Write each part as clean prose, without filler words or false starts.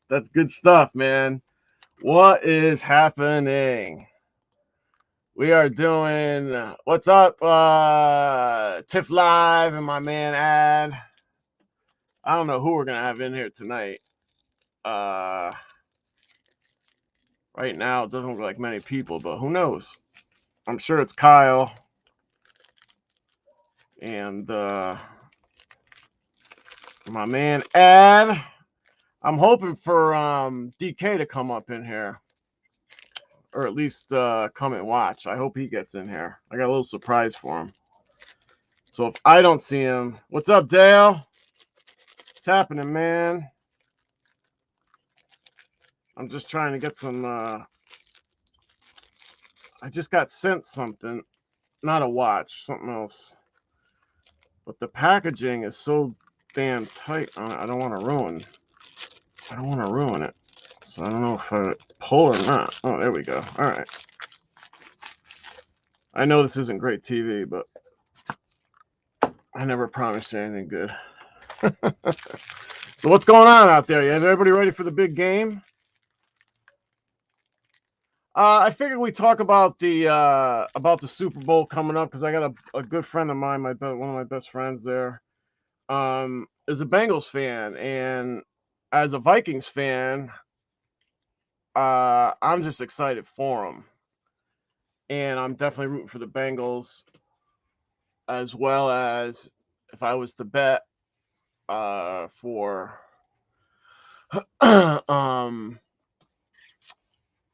That's good stuff, man. What is happening? We are doing what's up, Tiff Live and my man Ad. I don't know who we're gonna have in here tonight. Uh, right now it doesn't look like many people, but who knows? I'm sure it's Kyle and my man Ad. I'm hoping for DK to come up in here, or at least come and watch. I hope he gets in here. I got a little surprise for him. So if I don't see him, what's up, Dale? What's happening, man? I'm just trying to get some. I just got sent something, not a watch, something else. But the packaging is so damn tight on it. I don't want to ruin. I don't want to ruin it. So I don't know if I pull or not. Oh, there we go. All right. I know this isn't great TV, but I never promised you anything good. So what's going on out there? Is everybody ready for the big game? I figured we talk about the Super Bowl coming up because I got a good friend of mine, one of my best friends there, is a Bengals fan, and as a Vikings fan, I'm just excited for them, and I'm definitely rooting for the Bengals, as well as if I was to bet for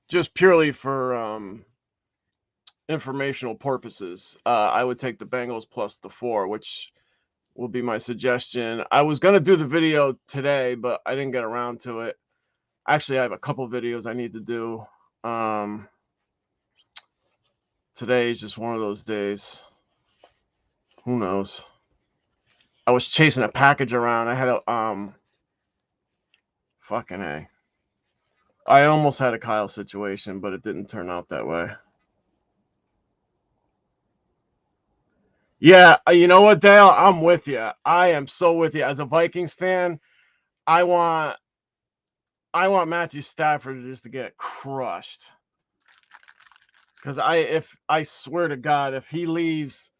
just purely for informational purposes, I would take the Bengals plus the 4, which will be my suggestion. I was going to do the video today, but I didn't get around to it. Actually, I have a couple videos I need to do. Today is just one of those days. Who knows? I was chasing a package around. I had a fucking A. I almost had a Kyle situation, but it didn't turn out that way. Yeah, you know what, Dale? I'm with you. I am so with you. As a Vikings fan, I want Matthew Stafford just to get crushed. Because I swear to God, if he leaves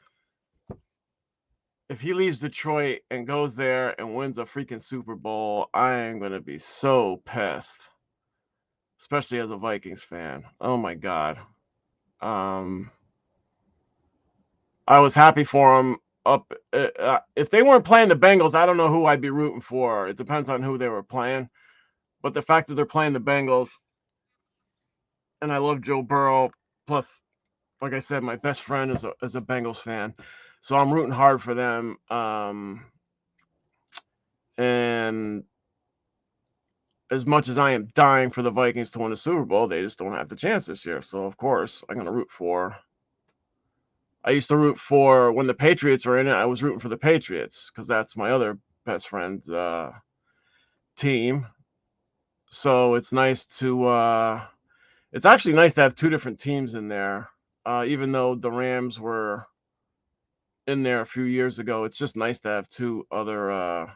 Detroit and goes there and wins a freaking Super Bowl, I am gonna be so pissed. Especially as a Vikings fan. Oh my God. I was happy for him. If they weren't playing the Bengals, I don't know who I'd be rooting for. It depends on who they were playing. But the fact that they're playing the Bengals, and I love Joe Burrow. Plus, like I said, my best friend is a Bengals fan, so I'm rooting hard for them. And as much as I am dying for the Vikings to win the Super Bowl, they just don't have the chance this year. So of course, I'm gonna root for. I used to root for when the Patriots were in it. I was rooting for the Patriots because that's my other best friend's team. So it's nice to. It's actually nice to have two different teams in there. Even though the Rams were in there a few years ago, it's just nice to have two other.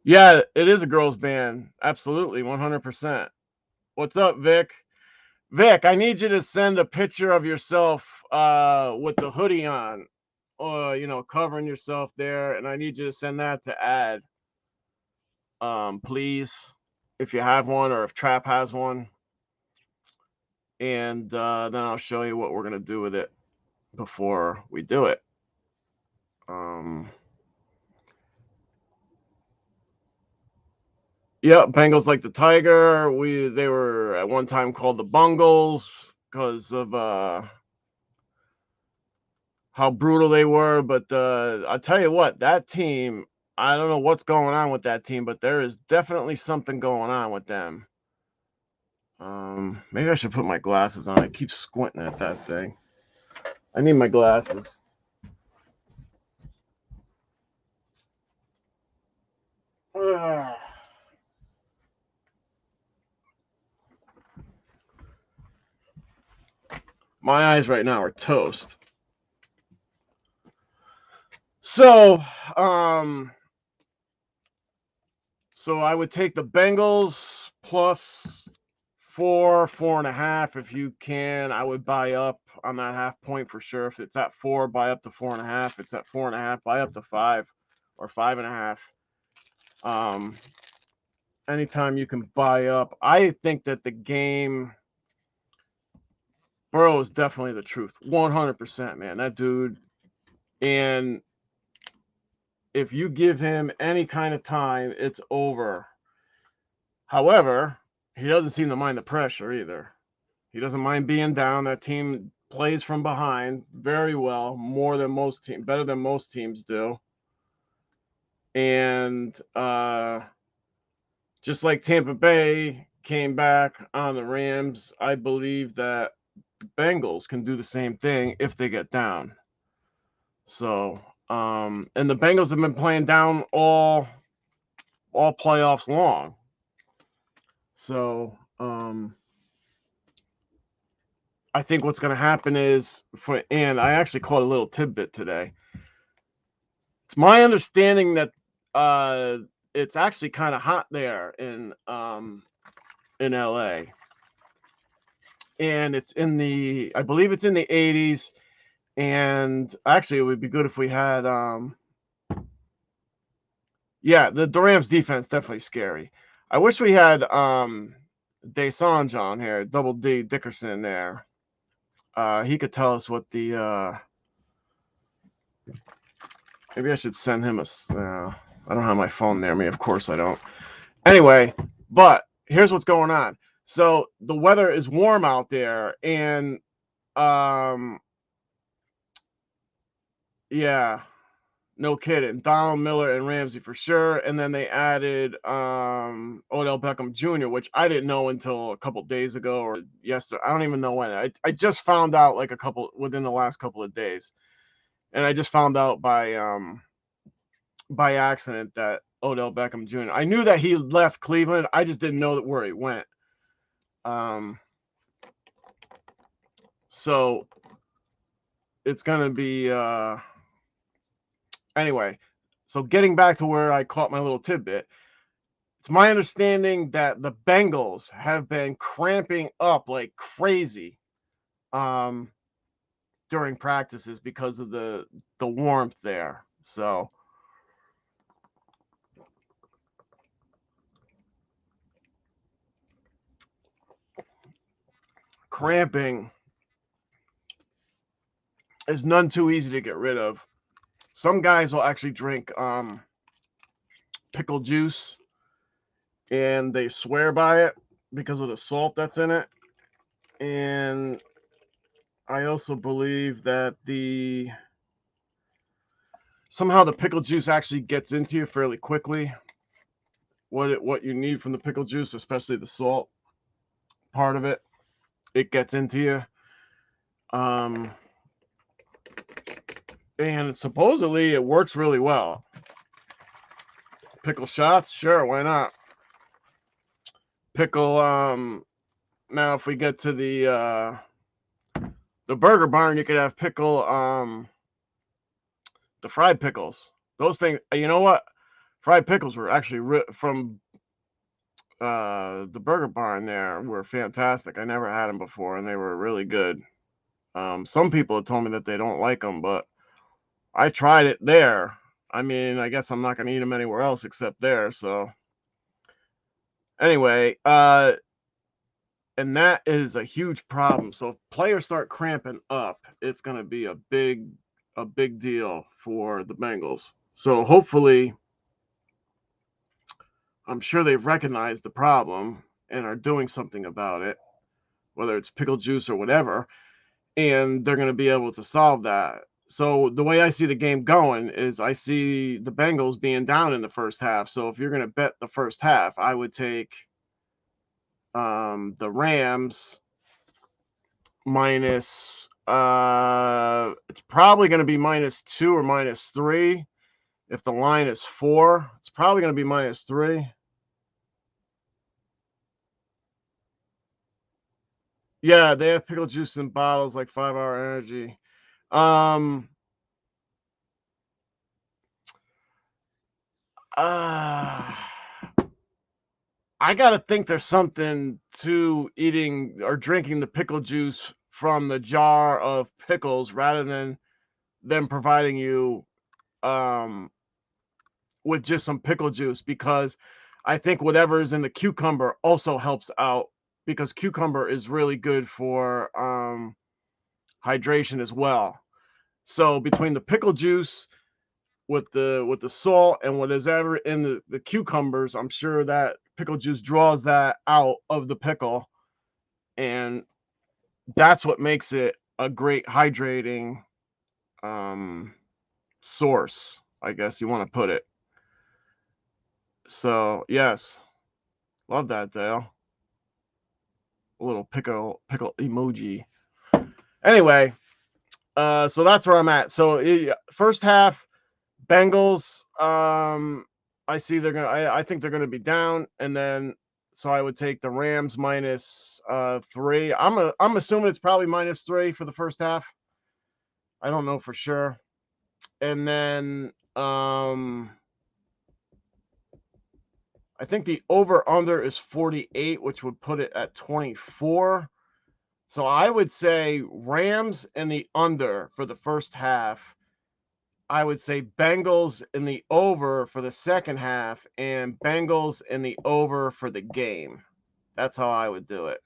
Yeah, it is a girls' band. Absolutely, 100%. What's up, Vic? Vic, I need you to send a picture of yourself with the hoodie on, or covering yourself there, and I need you to send that to Ad, please, if you have one or if Trap has one, and then I'll show you what we're gonna do with it before we do it. Yeah, Bengals like the Tiger. They were at one time called the Bungles because of how brutal they were. But I'll tell you what, that team, I don't know what's going on with that team, but there is definitely something going on with them. Maybe I should put my glasses on. I keep squinting at that thing. I need my glasses. Ugh. My eyes right now are toast. So, So I would take the Bengals plus 4.5 if you can. I would buy up on that half point for sure. If it's at 4, buy up to 4.5. If it's at 4.5, buy up to 5 or 5.5. Anytime you can buy up. I think that the game, Burrow is definitely the truth. 100%, man. That dude. And if you give him any kind of time, it's over. However, he doesn't seem to mind the pressure either. He doesn't mind being down. That team plays from behind very well, more than most teams, better than most teams do. And just like Tampa Bay came back on the Rams, I believe that the Bengals can do the same thing if they get down. So, and the Bengals have been playing down all playoffs long. So, I think what's going to happen is, and I actually caught a little tidbit today. It's my understanding that it's actually kind of hot there in LA, and it's in I believe it's in the 80s. And actually, it would be good if we had the Rams defense definitely scary. I wish we had Desonge on here, Double D Dickerson there. He could tell us what the maybe I should send him I don't have my phone near me. Of course I don't. Anyway, but here's what's going on. So the weather is warm out there, and yeah, no kidding. Donald Miller and Ramsey for sure. And then they added Odell Beckham Jr., which I didn't know until a couple days ago or yesterday. I don't even know when. I just found out like within the last couple of days. And I just found out by accident that Odell Beckham Jr. I knew that he left Cleveland. I just didn't know where he went. So it's gonna be anyway. So getting back to where I caught my little tidbit, it's my understanding that the Bengals have been cramping up like crazy during practices because of the warmth there. So cramping is none too easy to get rid of. Some guys will actually drink pickle juice, and they swear by it because of the salt that's in it. And I also believe that somehow the pickle juice actually gets into you fairly quickly. What you need from the pickle juice, especially the salt part of it, it gets into you. And supposedly it works really well. Pickle shots, sure, why not? Pickle. Now if we get to the Burger Barn, you could have pickle. The fried pickles. Those things. You know what? Fried pickles were actually from the Burger Barn. There were fantastic. I never had them before, and they were really good. Some people have told me that they don't like them, but I tried it there. I mean, I guess I'm not going to eat them anywhere else except there. So anyway, and that is a huge problem. So if players start cramping up, it's going to be a big deal for the Bengals. So hopefully, I'm sure they've recognized the problem and are doing something about it, whether it's pickle juice or whatever, and they're going to be able to solve that. So the way I see the game going is I see the Bengals being down in the first half. So if you're going to bet the first half, I would take the Rams minus it's probably going to be -2 or -3. If the line is 4, it's probably going to be -3. Yeah, they have pickle juice in bottles like 5 Hour Energy. I gotta think there's something to eating or drinking the pickle juice from the jar of pickles rather than them providing you um with just some pickle juice, because I think whatever is in the cucumber also helps out, because cucumber is really good for hydration as well. So between the pickle juice with the salt and what is ever in the cucumbers, I'm sure that pickle juice draws that out of the pickle, and that's what makes it a great hydrating um source, I guess you want to put it. So yes, love that, Dale. A little pickle emoji. Anyway, so that's where I'm at. So first half, Bengals. I see they're gonna. I think they're gonna be down, and then so I would take the Rams minus 3. I'm assuming it's probably -3 for the first half. I don't know for sure. And then I think the over under is 48, which would put it at 24. So I would say Rams in the under for the first half. I would say Bengals in the over for the second half, and Bengals in the over for the game. That's how I would do it.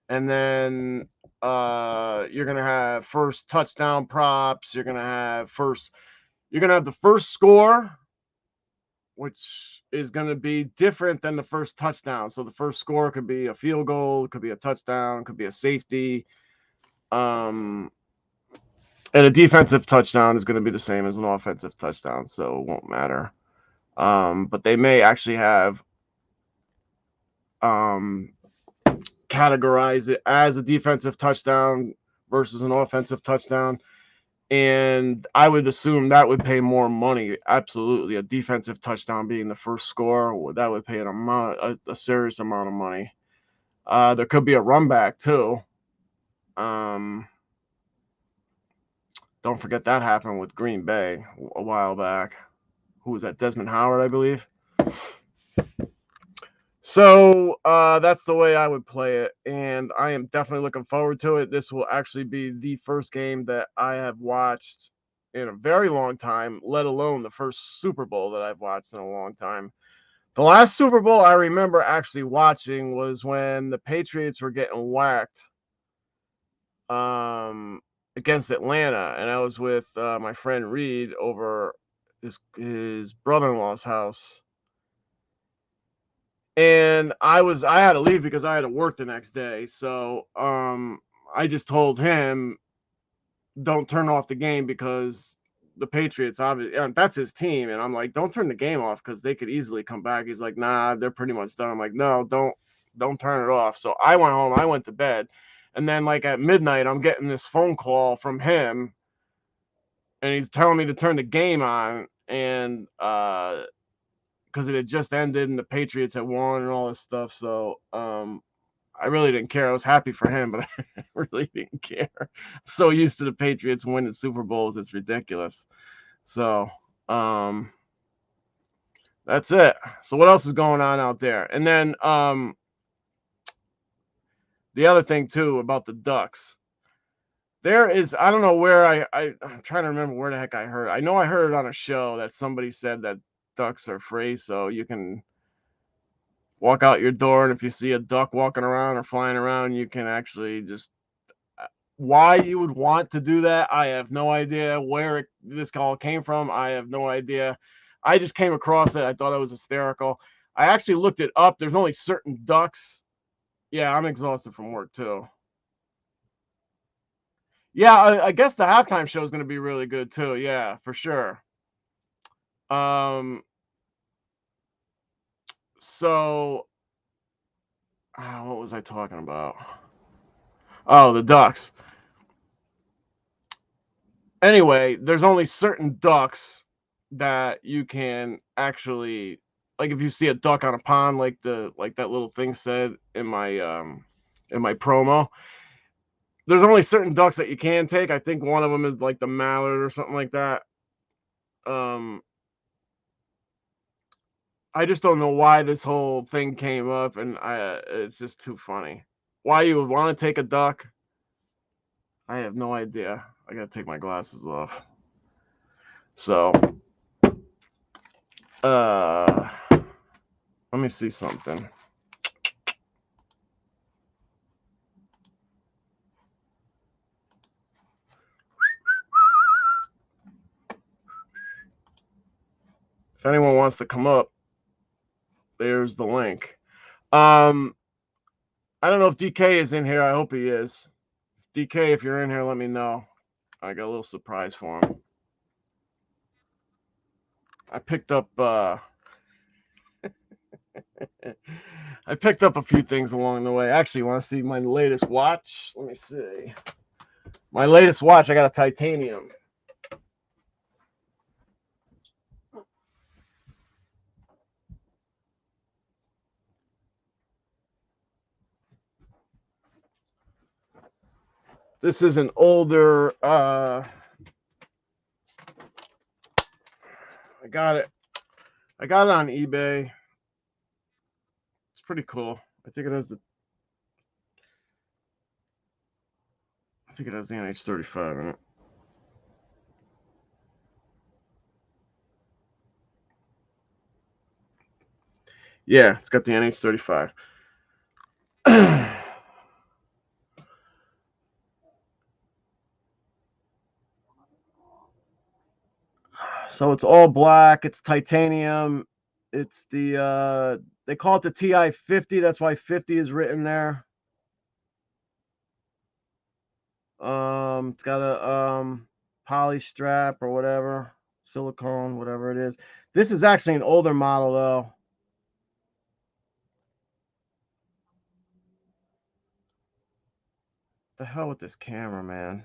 And then you're gonna have first touchdown props. You're gonna have the first score, which is going to be different than the first touchdown. So the first score could be a field goal, it could be a touchdown, it could be a safety. And a defensive touchdown is going to be the same as an offensive touchdown, so it won't matter. But they may actually have categorized it as a defensive touchdown versus an offensive touchdown. And I would assume that would pay more money. Absolutely. A defensive touchdown being the first score, that would pay a serious amount of money. There could be a run back too. Don't forget that happened with Green Bay a while back. Who was that? Desmond Howard, I believe. So that's the way I would play it, and I am definitely looking forward to it. This will actually be the first game that I have watched in a very long time, let alone the first Super Bowl that I've watched in a long time. The last Super Bowl I remember actually watching was when the Patriots were getting whacked against Atlanta, and I was with my friend Reed over his brother-in-law's house. And I had to leave because I had to work the next day. So I just told him, don't turn off the game because the Patriots, obviously, that's his team. And I'm like, don't turn the game off because they could easily come back. He's like, nah, they're pretty much done. I'm like, no, don't turn it off. So I went home, I went to bed. And then like at midnight, I'm getting this phone call from him, and he's telling me to turn the game on. And because it had just ended and the Patriots had won and all this stuff. So I really didn't care. I was happy for him, but I really didn't care. I'm so used to the Patriots winning Super Bowls, it's ridiculous. So that's it. So what else is going on out there? And then the other thing too about the Ducks. There is, I don't know where I'm trying to remember where the heck I heard. I know I heard it on a show that somebody said that ducks are free, so you can walk out your door, and if you see a duck walking around or flying around, you can actually just, why you would want to do that, I have no idea. Where this call came from, I have no idea. I just came across it. I thought it was hysterical. I actually looked it up. There's only certain ducks. Yeah, I'm exhausted from work too. Yeah, I guess the halftime show is going to be really good too. Yeah, for sure. So what was I talking about? Oh, the ducks. Anyway, there's only certain ducks that you can actually, like, if you see a duck on a pond, like that little thing said in my promo, there's only certain ducks that you can take. I think one of them is like the mallard or something like that. I just don't know why this whole thing came up, and it's just too funny. Why you would want to take a duck? I have no idea. I gotta take my glasses off. So, let me see something. If anyone wants to come up, there's the link. I don't know if DK is in here. I hope he is. DK, if you're in here, let me know. I got a little surprise for him. I picked up I picked up a few things along the way. Actually, you want to see my latest watch? Let me see. My latest watch, I got a titanium. This is an older I got it on eBay. It's pretty cool. I think it has the NH35 in it. Yeah, it's got the NH35. So it's all black. It's titanium. It's the they call it the TI 50. That's why 50 is written there. It's got a poly strap or whatever, silicone, whatever it is. This is actually an older model though. The hell with this camera, man.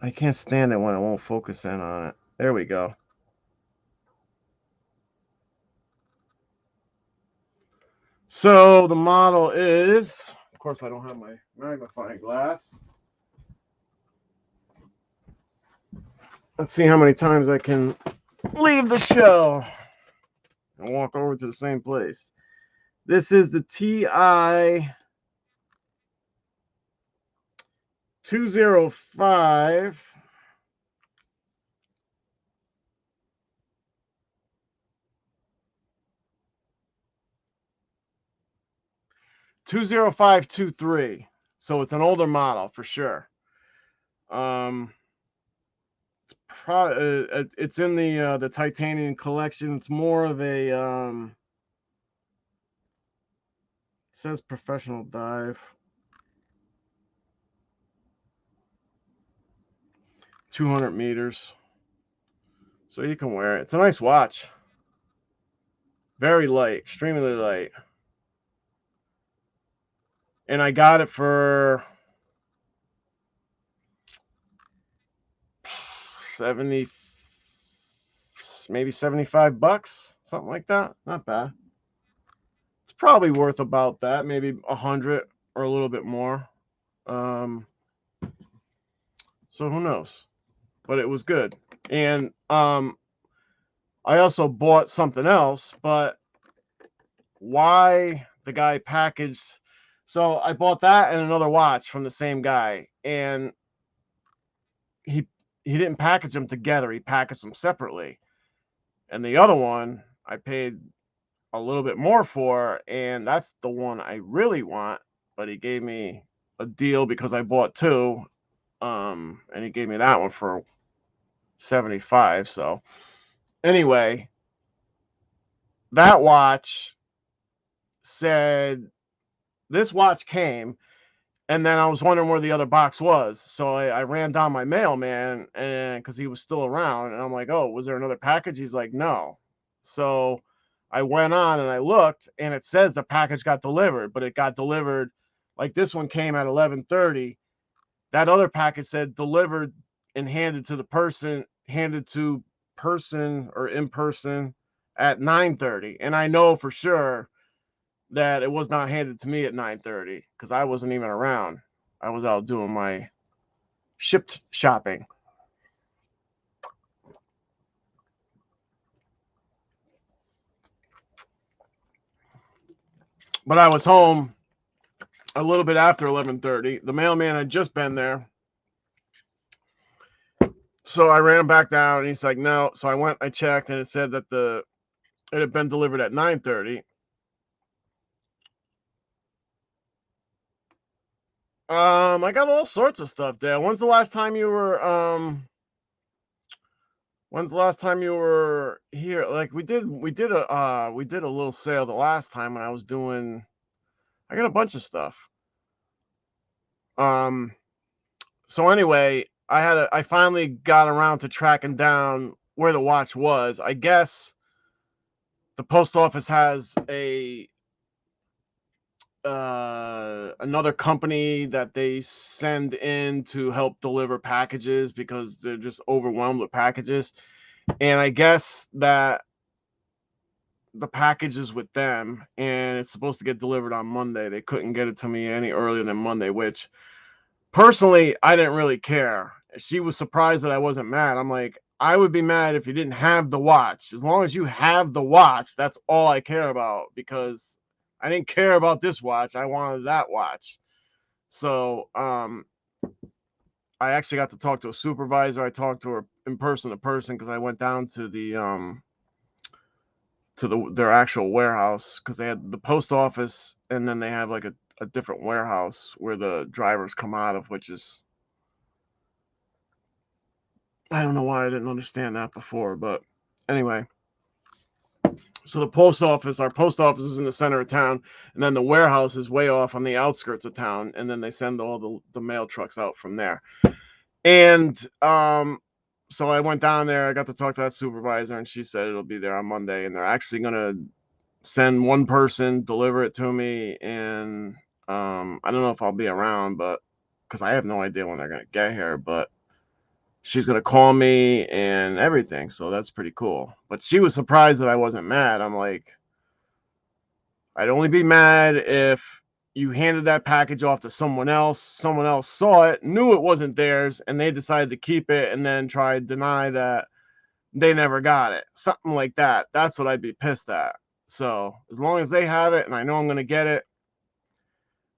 I can't stand it when it won't focus in on it. There we go. So the model is, of course, I don't have my magnifying glass. Let's see how many times I can leave the show and walk over to the same place. This is the TI 205. $20523. So it's an older model for sure. It's in the titanium collection. It's more of a it says professional dive. 200 meters. So you can wear it. It's a nice watch. Very light, extremely light. And I got it for 70, maybe $75, something like that. Not bad. It's probably worth about that, maybe 100 or a little bit more. So who knows? But it was good. And I also bought something else, but why the guy packaged, so I bought that and another watch from the same guy, and he didn't package them together. He packaged them separately. And the other one I paid a little bit more for, and that's the one I really want, but he gave me a deal because I bought two, and he gave me that one for 75. So anyway, that watch said this watch came, and then I was wondering where the other box was. So I ran down my mailman, and because he was still around, and I'm like, oh, was there another package? He's like, no. So I went on and I looked, and it says the package got delivered, but it got delivered, like this one came at 11:30. That other package said delivered and handed to person or in person at 9:30. And I know for sure that it was not handed to me at 9:30 because I wasn't even around. I was out doing my shipped shopping. But I was home a little bit after 11:30. The mailman had just been there. So I ran back down and he's like, no. So I went, I checked, and it said that it had been delivered at 9:30. I got all sorts of stuff there. When's the last time you were here? Like we did a little sale the last time when I was doing, I got a bunch of stuff. So anyway, I finally got around to tracking down where the watch was. I guess the post office has another company that they send in to help deliver packages because they're just overwhelmed with packages. And I guess that the package is with them and it's supposed to get delivered on Monday. They couldn't get it to me any earlier than Monday, which personally, I didn't really care. She was surprised that I wasn't mad. I'm like, I would be mad if you didn't have the watch. As long as you have the watch, that's all I care about, because I didn't care about this watch. I wanted that watch. So, I actually got to talk to a supervisor. I talked to her in person to person because I went down to their actual warehouse, because they had the post office and then they have like a different warehouse where the drivers come out of, which is, I don't know why I didn't understand that before, but anyway. So our post office is in the center of town, and then the warehouse is way off on the outskirts of town, and then they send all the mail trucks out from there. And so I went down there, I got to talk to that supervisor, and she said it'll be there on Monday, and they're actually gonna send one person, deliver it to me, and I don't know if I'll be around, but because I have no idea when they're gonna get here, but she's gonna call me and everything, so that's pretty cool. But she was surprised that I wasn't mad. I'm like, I'd only be mad if you handed that package off to someone else saw it, knew it wasn't theirs, and they decided to keep it and then try to deny that they never got it. Something like that. That's what I'd be pissed at. So as long as they have it and I know I'm gonna get it,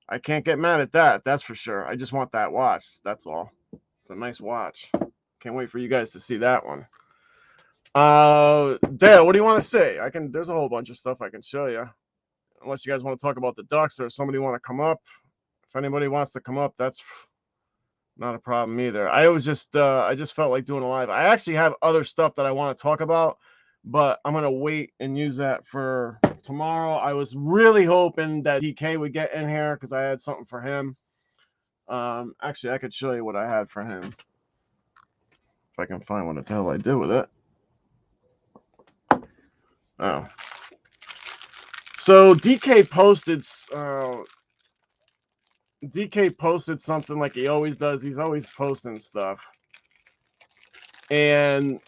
I can't get mad at that. That's for sure. I just want that watch. That's all. It's a nice watch. Can't wait for you guys to see that one. Dale, what do you want to say? There's a whole bunch of stuff I can show you. Unless you guys want to talk about the ducks, or somebody want to come up. If anybody wants to come up, that's not a problem either. I just felt like doing a live. I actually have other stuff that I want to talk about, but I'm gonna wait and use that for tomorrow. I was really hoping that DK would get in here because I had something for him. Actually, I could show you what I had for him if I can find what the hell I did with it. Oh. So DK posted something like he always does. He's always posting stuff. And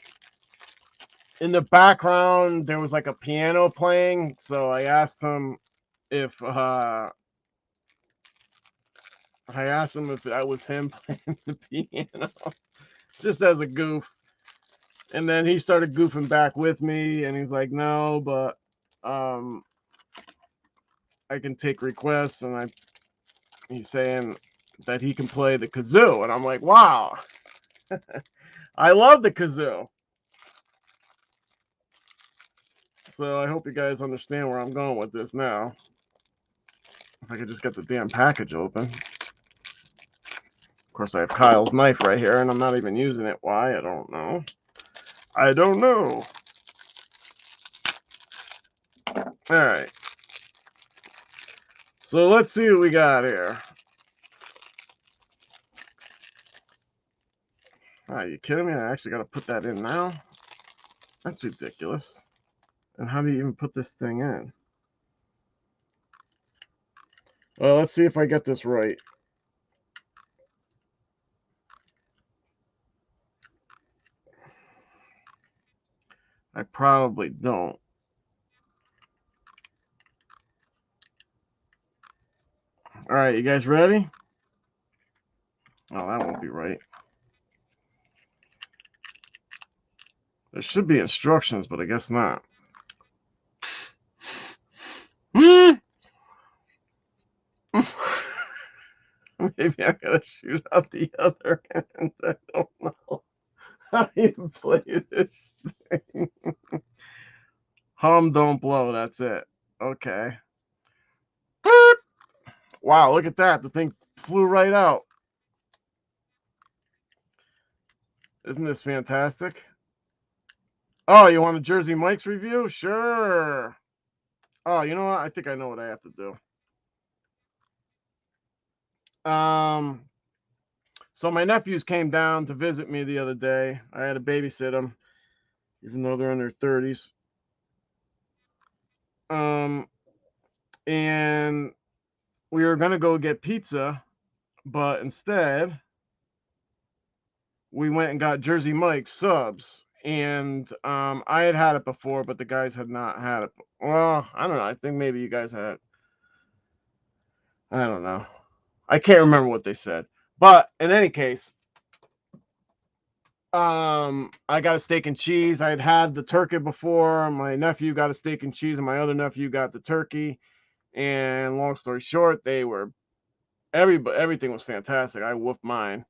in the background, there was like a piano playing. So I asked him if that was him playing the piano, just as a goof. And then he started goofing back with me, and he's like, no, but I can take requests, and he's saying that he can play the kazoo, and I'm like, wow. I love the kazoo. So I hope you guys understand where I'm going with this now. If I could just get the damn package open. Of course, I have Kyle's knife right here, and I'm not even using it. Why? I don't know. I don't know. All right. So let's see what we got here. Are you kidding me? I actually got to put that in now? That's ridiculous. And how do you even put this thing in? Well, let's see if I get this right. I probably don't. All right, you guys ready? Oh, that won't be right. There should be instructions, but I guess not. Maybe I gotta shoot out the other end. I don't know. How do you play this thing? Hum, don't blow. That's it. Okay. Wow, look at that. The thing flew right out. Isn't this fantastic? Oh, you want a Jersey Mike's review? Sure. Oh, you know what? I think I know what I have to do. So my nephews came down to visit me the other day. I had to babysit them, even though they're in their 30s. And we were gonna go get pizza, but instead we went and got Jersey Mike's subs. And I had it before, but the guys had not had it. Well, I don't know. I think maybe you guys had. I don't know. I can't remember what they said. But in any case, I got a steak and cheese. I had the turkey before. My nephew got a steak and cheese, and my other nephew got the turkey. And long story short, everything was fantastic. I woofed mine,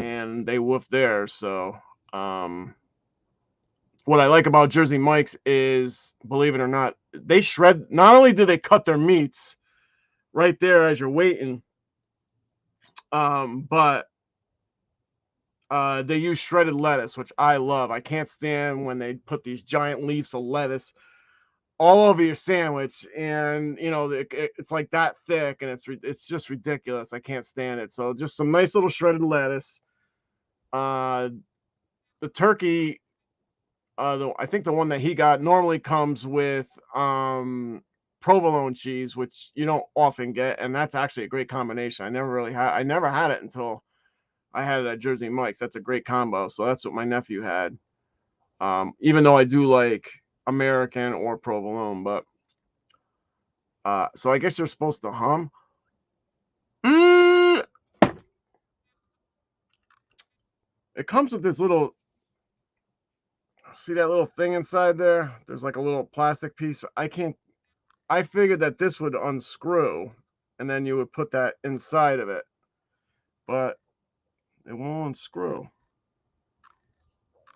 and they woofed theirs. So, what I like about Jersey Mike's is, believe it or not, they shred. Not only do they cut their meats right there as you're waiting, but they use shredded lettuce, which I love. I can't stand when they put these giant leaves of lettuce all over your sandwich, and it's like that thick, and it's just ridiculous. I can't stand it. So just some nice little shredded lettuce. The turkey, I think the one that he got normally comes with provolone cheese, which you don't often get, and that's actually a great combination. I never had it until I had it at Jersey Mike's. That's a great combo. So that's what my nephew had. Even though I do like American or provolone, but so I guess you're supposed to hum. It comes with this little, see that little thing inside there? There's like a little plastic piece. I figured that this would unscrew and then you would put that inside of it, but it won't unscrew.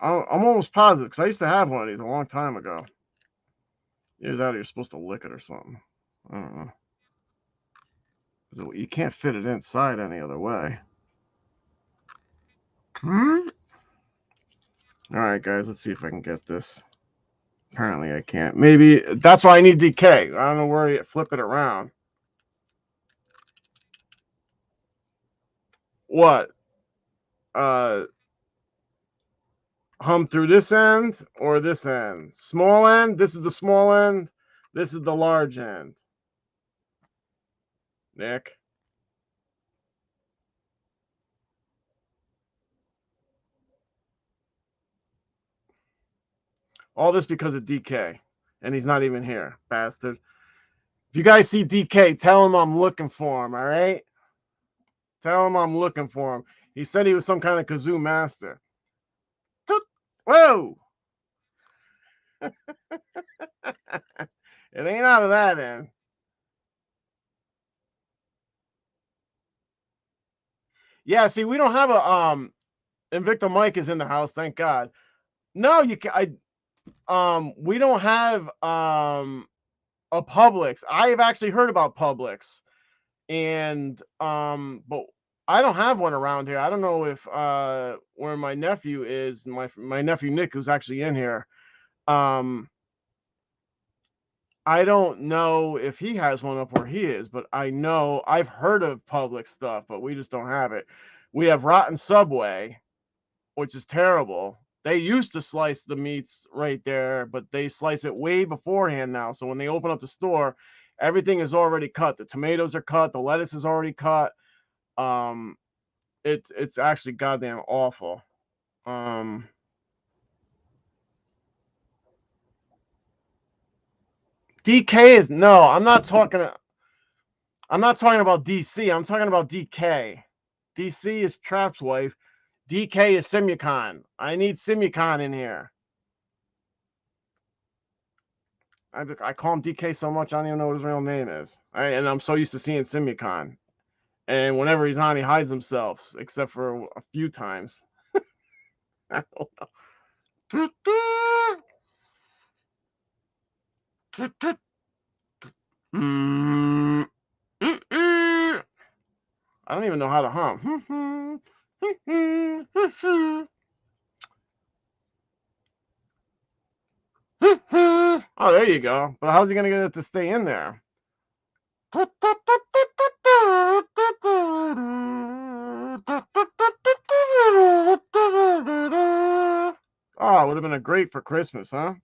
I'm almost positive because I used to have one of these a long time ago. Either that or you're supposed to lick it or something. I don't know. You can't fit it inside any other way. All right, guys, let's see if I can get this. Apparently I can't. Maybe that's why I need DK. I don't know where you flip it around. What? Hum through this end or this end? Small end? This is the small end. This is the large end. Nick. All this because of DK. And he's not even here, bastard. If you guys see DK, tell him I'm looking for him, all right? Tell him I'm looking for him. He said he was some kind of kazoo master. Whoa! It ain't out of that end. Yeah, see, we don't have a Invicta Mike is in the house, thank God. No, you can we don't have a Publix. I've actually heard about Publix, and but I don't have one around here. I don't know if where my nephew is, my nephew Nick, who's actually in here. I don't know if he has one up where he is, but I know I've heard of Publix stuff, but we just don't have it. We have rotten Subway, which is terrible. They used to slice the meats right there, but they slice it way beforehand now. So when they open up the store, everything is already cut. The tomatoes are cut, the lettuce is already cut. It's actually goddamn awful. DK is no, I'm not talking about DC. I'm talking about DK. DC is Trap's wife. DK is Simucon. I need Simucon in here. I call him DK so much I don't even know what his real name is. And I'm so used to seeing Simucon. And whenever he's on, he hides himself, except for a few times. I don't know. I don't even know how to hum. Oh, there you go. But how's he going to get it to stay in there? Oh, it would have been a great for Christmas, huh?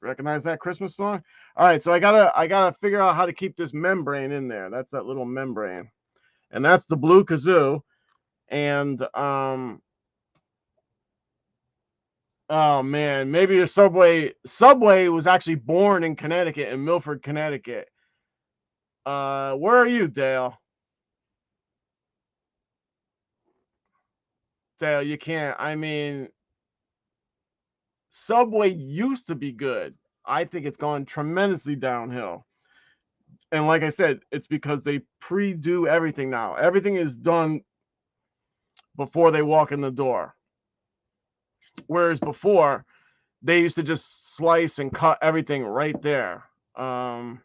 Recognize that Christmas song? All right, so I gotta figure out how to keep this membrane in there. That's that little membrane, and that's the blue kazoo. And oh man, maybe your Subway was actually born in Connecticut, in Milford, Connecticut. Where are you, Dale? Dale, you can't. I mean, Subway used to be good. I think it's gone tremendously downhill. And like I said, it's because they pre-do everything now. Everything is done before they walk in the door. Whereas before, they used to just slice and cut everything right there. Yeah.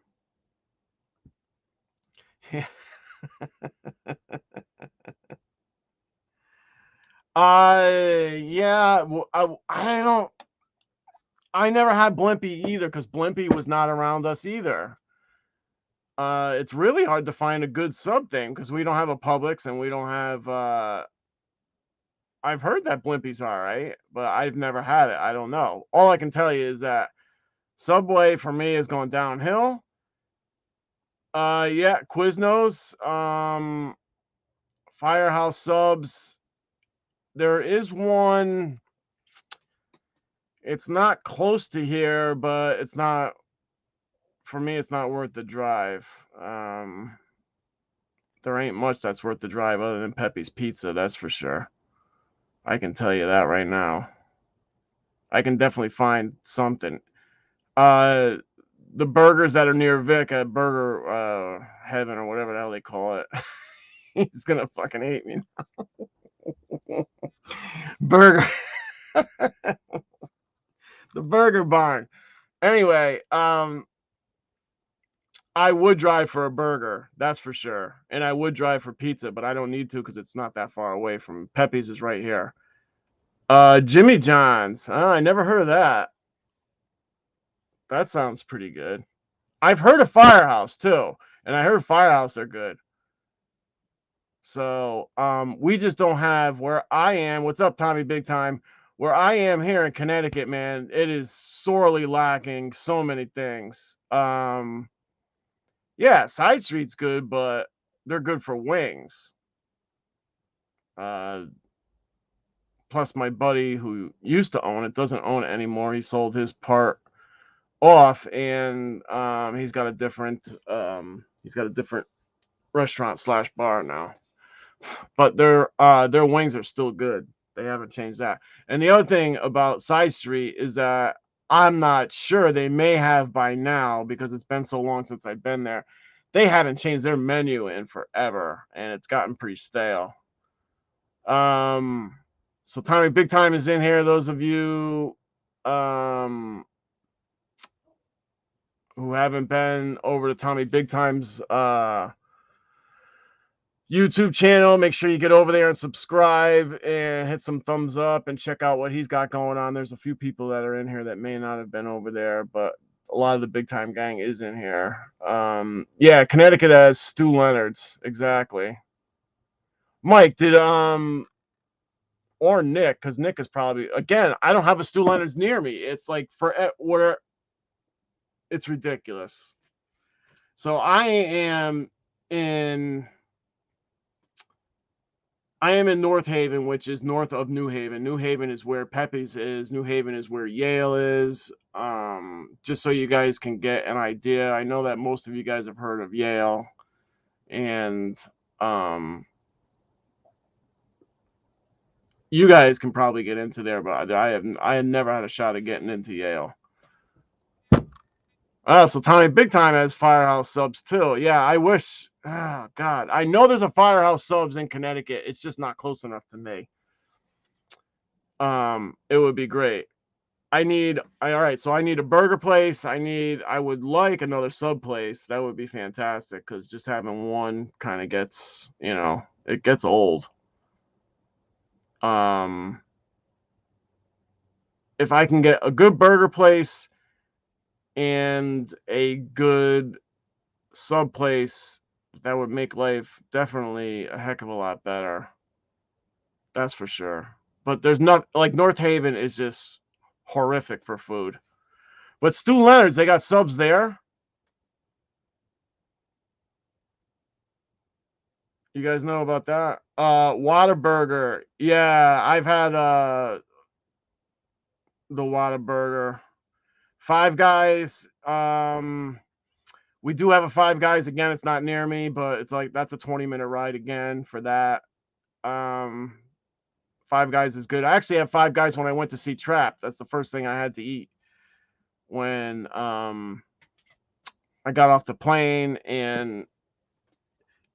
Yeah, I never had Blimpie either, because Blimpie was not around us either. It's really hard to find a good sub thing because we don't have a Publix and we don't have I've heard that Blimpie's all right, but I've never had it. I don't know. All I can tell you is that Subway for me is going downhill. Yeah, Quiznos, Firehouse subs. There is one. It's not close to here, but it's not, for me, it's not worth the drive. There ain't much that's worth the drive other than Pepe's Pizza, that's for sure. I can tell you that right now. I can definitely find something. The burgers that are near Vic at Burger Heaven or whatever the hell they call it. He's gonna fucking hate me now. Burger. The Burger Barn. Anyway, I would drive for a burger, that's for sure. And I would drive for pizza, but I don't need to because it's not that far away from Pepe's is right here. Jimmy John's. I never heard of that. That sounds pretty good. I've heard of Firehouse too, and I heard Firehouse are good. So we just don't have where I am. What's up, Tommy Big Time? Where I am here in Connecticut, man, it is sorely lacking so many things. Yeah, Side Street's good, but they're good for wings. Plus, my buddy who used to own it doesn't own it anymore. He sold his part off, and he's got a different restaurant / bar now. But their wings are still good. They haven't changed that. And the other thing about Side Street is that I'm not sure, they may have by now because it's been so long since I've been there. They haven't changed their menu in forever, and it's gotten pretty stale. So Tommy Big Time is in here. Those of you who haven't been over to Tommy Big Time's YouTube channel, make sure you get over there and subscribe and hit some thumbs up and check out what he's got going on. There's a few people that are in here that may not have been over there, but a lot of the Big Time gang is in here. Yeah, Connecticut has Stu Leonard's, exactly. Mike, did or Nick, because Nick is probably, again, I don't have a Stu Leonard's near me. It's like it's ridiculous. So I am in North Haven, which is north of New Haven. New Haven is where Pepe's is. New Haven is where Yale is. Just so you guys can get an idea. I know that most of you guys have heard of Yale, and you guys can probably get into there, but I have never had a shot at getting into Yale. So Tommy Big Time has Firehouse subs too. Yeah, I wish Oh, God. I know there's a Firehouse Subs in Connecticut. It's just not close enough to me. It would be great. All right, so I need a burger place. I would like another sub place. That would be fantastic, because just having one kind of gets, it gets old. If I can get a good burger place and a good sub place, that would make life definitely a heck of a lot better. That's for sure. But there's not, like, North Haven is just horrific for food. But Stu Leonard's, they got subs there. You guys know about that? Whataburger. Yeah, I've had the Whataburger. Five Guys. We do have a Five Guys again. It's not near me, but it's like that's a 20-minute ride again for that. Five Guys is good. I actually had Five Guys when I went to see Trap. That's the first thing I had to eat when I got off the plane, and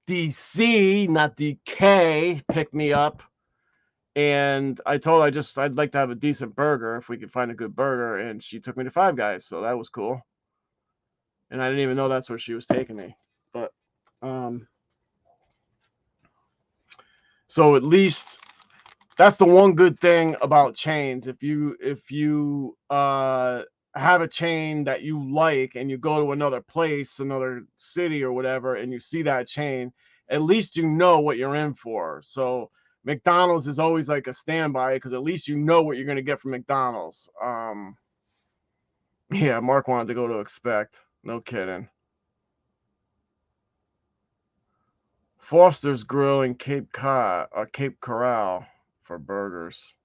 DC, not DK, picked me up. And I told her I'd like to have a decent burger if we could find a good burger, and she took me to Five Guys, so that was cool. And I didn't even know that's where she was taking me. But so at least that's the one good thing about chains. If you have a chain that you like and you go to another place, another city or whatever, and you see that chain, at least you know what you're in for. So McDonald's is always like a standby, because at least you know what you're going to get from McDonald's. Yeah, Mark wanted to go to Expect. No kidding. Foster's Grill in Cape Coral for burgers.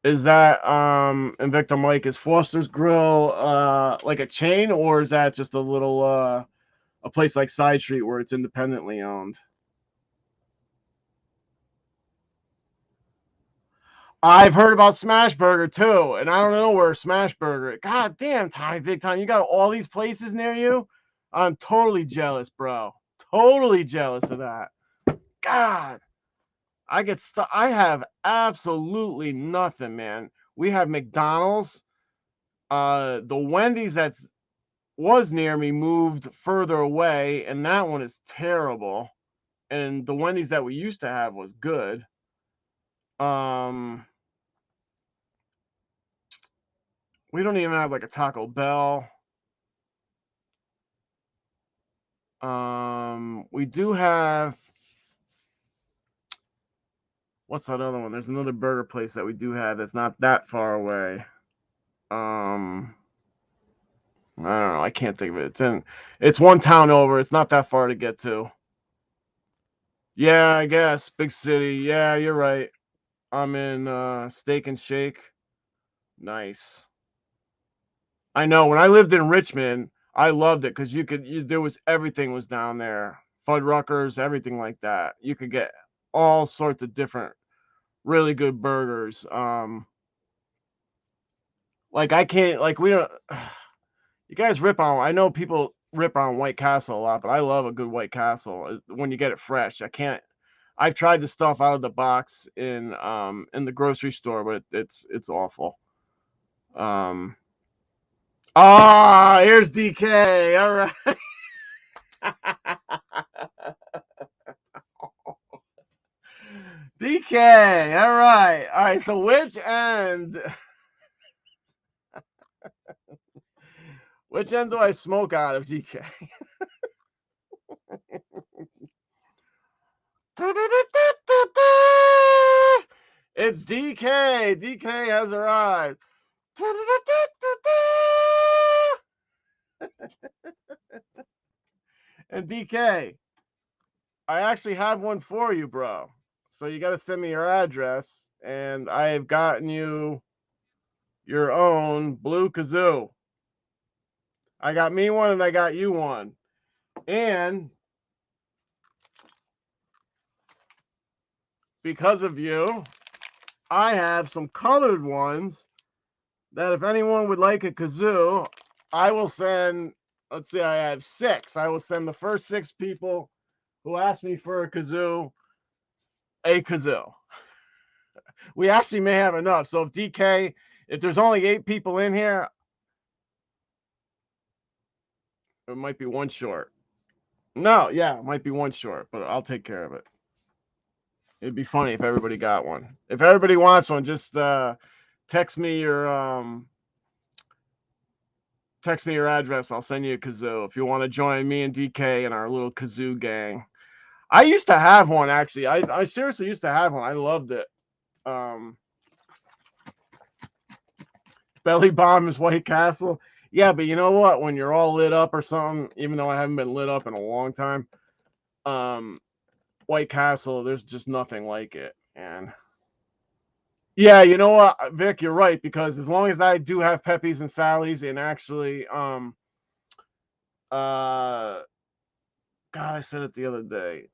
Is that Invicta Mike, is Foster's Grill like a chain, or is that just a little a place like Side Street where it's independently owned? I've heard about Smash Burger too, and I don't know where Smash Burger. God damn, Tommy Big Time, you got all these places near you? I'm totally jealous, bro. Totally jealous of that. God, I have absolutely nothing, man. We have McDonald's. The Wendy's that was near me moved further away, and that one is terrible. And the Wendy's that we used to have was good. We don't even have like a Taco Bell. We do have, what's that other one? There's another burger place that we do have that's not that far away. I don't know. I can't think of it. It's one town over. It's not that far to get to. Yeah, I guess. Big city. Yeah, you're right. I'm in Steak and Shake. Nice. I know. When I lived in Richmond, I loved it, because there was, everything was down there. Fuddruckers, everything like that. You could get all sorts of different really good burgers. Like, I can't, like, we don't, you guys I know people rip on White Castle a lot, but I love a good White Castle when you get it fresh. I've tried the stuff out of the box in the grocery store, but it's awful. Here's DK. All right. DK. All right. All right. So which end do I smoke out of, DK? It's DK. DK has arrived. And DK, I actually have one for you, bro. So you got to send me your address, and I have gotten you your own Blue Kazoo. I got me one, and I got you one. And because of you, I have some colored ones that if anyone would like a kazoo, I will send let's see, I have 6. I will send the first 6 people who asked me for a kazoo. We actually may have enough. So if DK, if there's only 8 people in here, it might be one short. No, yeah, it might be one short, but I'll take care of it. It'd be funny if everybody got one. If everybody wants one, just text me your address. I'll send you a kazoo if you want to join me and DK in our little kazoo gang. I used to have one, actually. I seriously used to have one. I loved it. Belly bomb is White Castle. Yeah, but you know what? When you're all lit up or something, even though I haven't been lit up in a long time, White Castle, there's just nothing like it. And yeah, you know what, Vic, you're right, because as long as I do have Pepe's and Sally's, and actually, God, I said it the other day.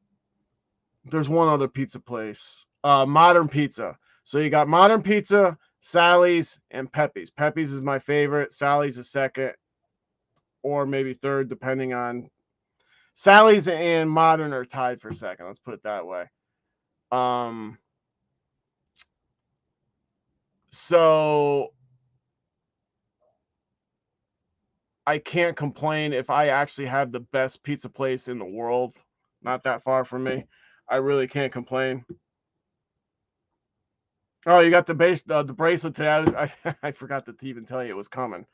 There's one other pizza place, Modern Pizza. So you got Modern Pizza, Sally's, and Pepe's. Pepe's is my favorite. Sally's is second, or maybe third, depending on. Sally's and Modern are tied for second. Let's put it that way. So I can't complain if I actually have the best pizza place in the world, not that far from me. I really can't complain. Oh, you got the bracelet today. I forgot to even tell you it was coming.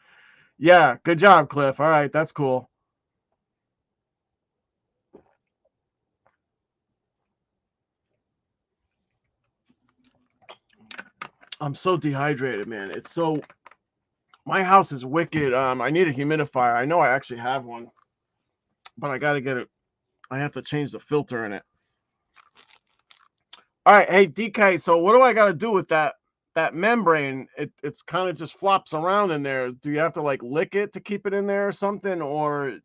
Yeah, good job, Cliff. All right, that's cool. I'm so dehydrated, man. It's so. My house is wicked. I need a humidifier. I know I actually have one, but I gotta get it. I have to change the filter in it. All right, hey DK. So what do I got to do with that membrane? It's kind of just flops around in there. Do you have to like lick it to keep it in there or something? Or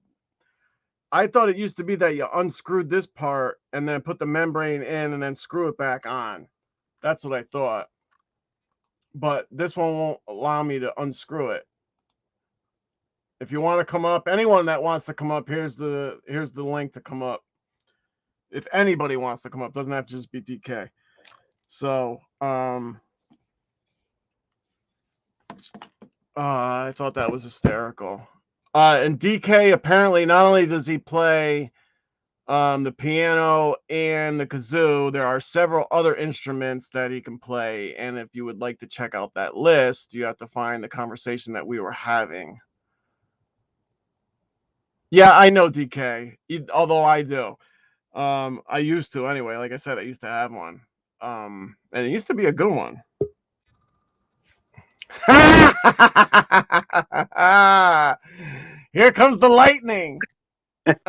I thought it used to be that you unscrewed this part and then put the membrane in and then screw it back on. That's what I thought. But this one won't allow me to unscrew it. If you want to come up, anyone that wants to come up, here's the link to come up. If anybody wants to come up, doesn't have to just be DK. So, I thought that was hysterical. And DK, apparently, not only does he play the piano and the kazoo, there are several other instruments that he can play. And if you would like to check out that list, you have to find the conversation that we were having. Yeah, I know DK, although I do. I used to anyway. Like I said, I used to have one. And it used to be a good one. Here comes the lightning. What's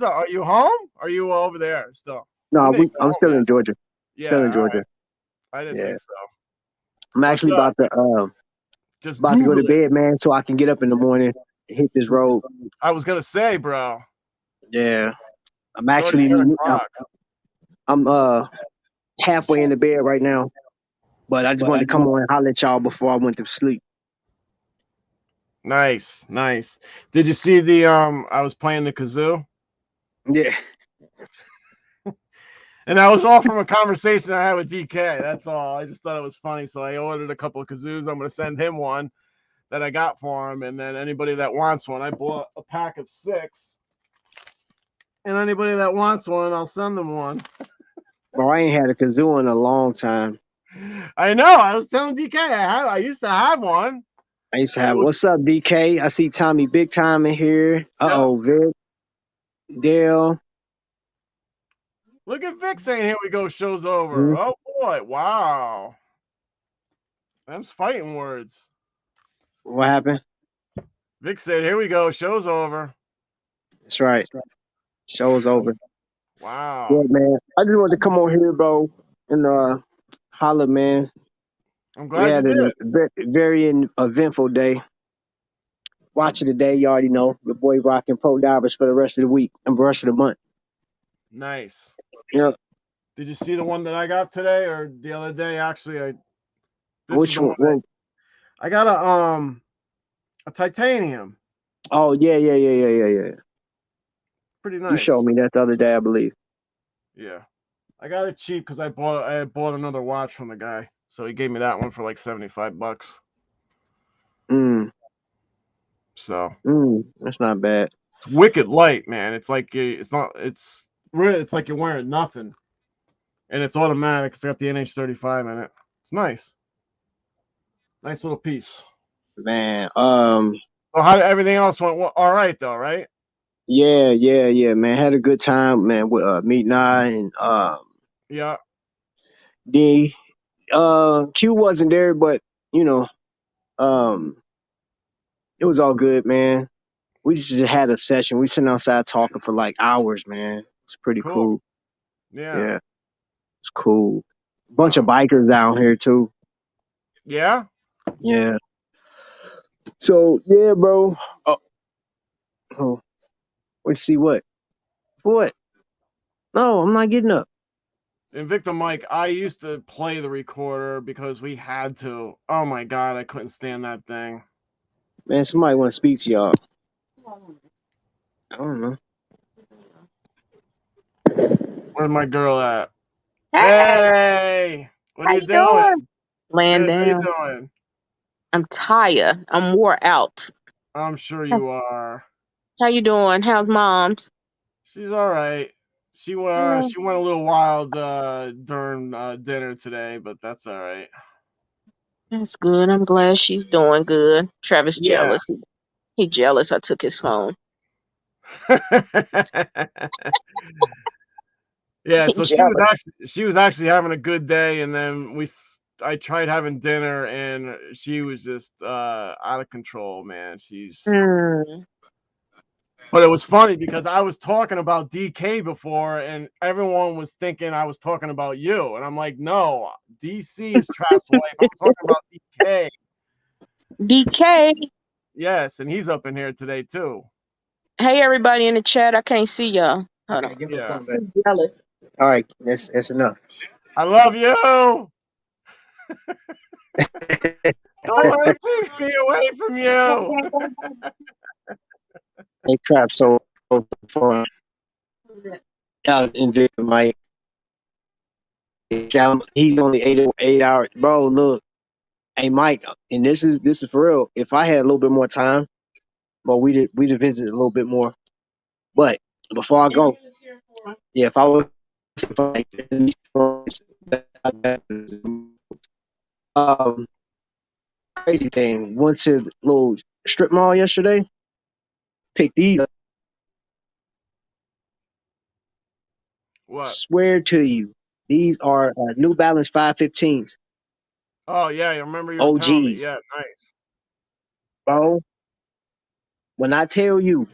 up? Are you home? Are you over there still? No, I'm still in Georgia. Yeah, still in Georgia. Right. I didn't think so. I'm actually about to go to bed, man, so I can get up in the morning and hit this road. I was gonna say, bro. Yeah, I'm actually I'm halfway in the bed right now, but I just wanted to come on and holler at y'all before I went to sleep. Nice. Did you see the I was playing the kazoo? Yeah. And that was all from a conversation I had with DK. That's all. I just thought it was funny, so I ordered a couple of kazoos. I'm gonna send him one that I got for him, and then anybody that wants one, I bought a pack of 6. And anybody that wants one, I'll send them one. Bro, I ain't had a kazoo in a long time. I know. I was telling DK I used to have one. I used to have. What's up, DK? I see Tommy Big Time in here. Vic, Dale. Look at Vic saying, "Here we go, show's over." Mm-hmm. Oh boy, wow. Them's fighting words. What happened? Vic said, "Here we go, show's over." That's right. Show's over. Wow. Yeah, man. I just wanted to come on here, bro, and holler, man. I'm glad you did. Very eventful day. Watch it today. You already know. Your boy rocking Pro Divers for the rest of the week and the rest of the month. Nice. Yeah. Did you see the one that I got today or the other day? Actually, Which one? I got a titanium. Oh yeah. Pretty You showed nice. me that the other day, I believe. Yeah. I got it cheap because I bought another watch from the guy. So he gave me that one for like $75. Mm, So that's not bad. it's wicked light, man. It's like it's like you're wearing nothing. And it's automatic. It's got the NH35 in it. It's nice. Nice little piece. Man, So how everything else went all right though, right? yeah, man. Had a good time, man, with Meet Nye and Yeah. D. Q wasn't there, but you know, um, it was all good, man. We just had a session. We sitting outside talking for like hours, man. It's pretty Cool. cool. Yeah. Yeah, it's cool. Bunch of Wow. bikers down here too. Yeah. Yeah. So yeah, bro. Oh, let's see what. For what? No, I'm not getting up. And Victor Mike, I used to play the recorder because we had to. Oh my god, I couldn't stand that thing. Man, somebody want to speak to y'all. I don't know. Where's my girl at? Hey, Hey, what are how you you doing? doing? Laying Good. How you down. doing? I'm tired. I'm wore out. I'm sure you are. How you doing? How's mom's? She's all right. Mm, She went a little wild during dinner today, but that's all right. that's good. I'm glad she's doing good. Travis Yeah. jealous. He jealous I took his phone. Yeah, He so jealous. she was actually having a good day, and then I tried having dinner, and she was just out of control, man. Mm. But it was funny because I was talking about DK before, and everyone was thinking I was talking about you, and I'm like, no, DC is Trap's wife. I'm talking about DK. DK. Yes, and he's up in here today too. Hey everybody in the chat. I can't see y'all. Hold Okay, on. give me the Yeah, phone back. He's jealous. All right, that's enough. I love you. Don't let it take me away from you. Hey, Trap, so far, I was enjoying my. He's only 8 hours, bro. Look, hey Mike, and this is for real. If I had a little bit more time, well, we'd visit a little bit more. But before I go, yeah, if I was, if I, um, crazy thing. Went to the little strip mall yesterday. Picked these up. What? Swear to you, these are New Balance 515s. Oh yeah, I remember you were telling me. OGs, Yeah, nice. bro. When I tell you,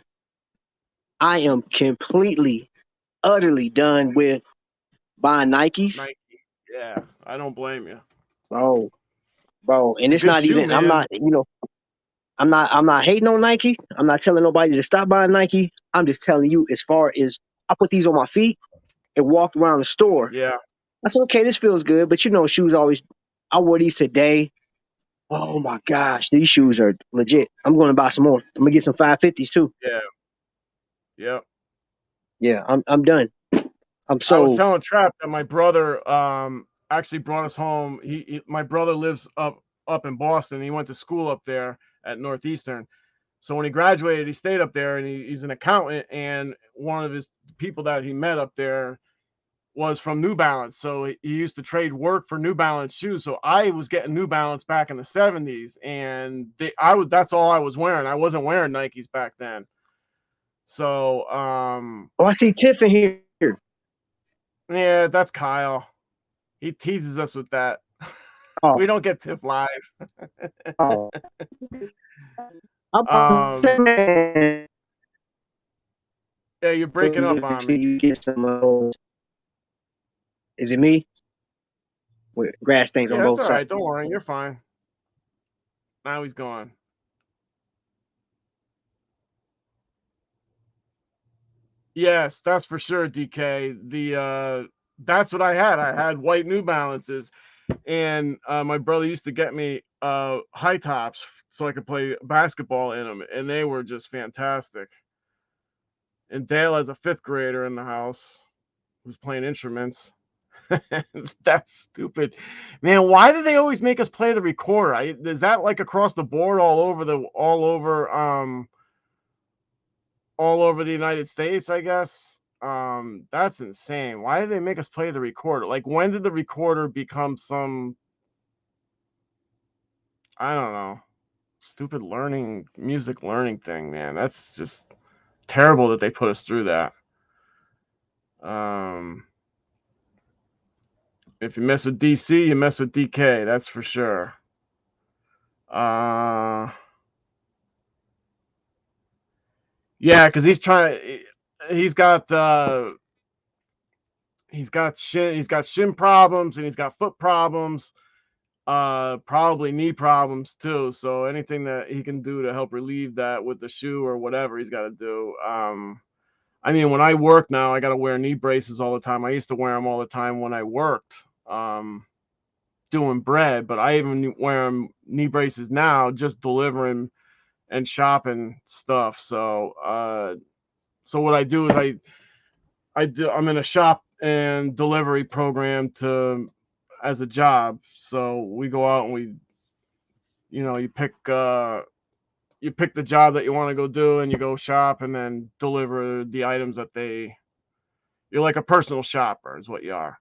I am completely, utterly done with buying Nikes, Nike. Yeah, I don't blame you. bro, bro. And It's a it's good not shoe, even. I'm man. not. I'm not hating on Nike. I'm not telling nobody to stop buying Nike. I'm just telling you, as far as I put these on my feet and walked around the store. Yeah, I said, okay, this feels good, but shoes always. I wore these today. Oh my gosh, these shoes are legit. I'm going to buy some more. I'm gonna get some 550s too. yeah, yeah. Yeah, I'm done. I'm I was so. telling Trap that my brother actually brought us home. My brother lives up in Boston. He went to school up there at Northeastern. So when he graduated, he stayed up there, and he's an accountant. And one of his people that he met up there was from New Balance. So he used to trade work for New Balance shoes. So I was getting New Balance back in the 70s, and that's all I was wearing. I wasn't wearing Nikes back then. So Oh, I see Tiff in here. yeah, that's Kyle. He teases us with that. We Oh, don't get Tiff live. oh. I'm Um saying yeah, you're breaking up on me. you get some of those. Is it me? With grass stains on Yeah, it's both all sides. right. Don't worry, you're fine. Now he's gone. Yes, that's for sure, DK. That's what I had. I had white New Balances, and my brother used to get me high tops so I could play basketball in them, and they were just fantastic. And Dale has a 5th grader in the house who's playing instruments. That's stupid, man. Why do they always make us play the recorder? Is that like across the board, all over the United States? I guess. That's insane. Why did they make us play the recorder? Like, when did the recorder become some, I don't know, stupid music learning thing, man? That's just terrible that they put us through that. If you mess with DC, you mess with DK. That's for sure. Yeah, because he's trying. He's got shin problems, and he's got foot problems. Probably knee problems too. So anything that he can do to help relieve that with the shoe or whatever he's got to do. I mean, when I work now, I got to wear knee braces all the time. I used to wear them all the time when I worked, doing bread, but I even wear knee braces now, just delivering and shopping stuff. So what I do is I'm in a shop and delivery program as a job. So we go out and you pick the job that you want to go do, and you go shop and then deliver the items you're like a personal shopper is what you are.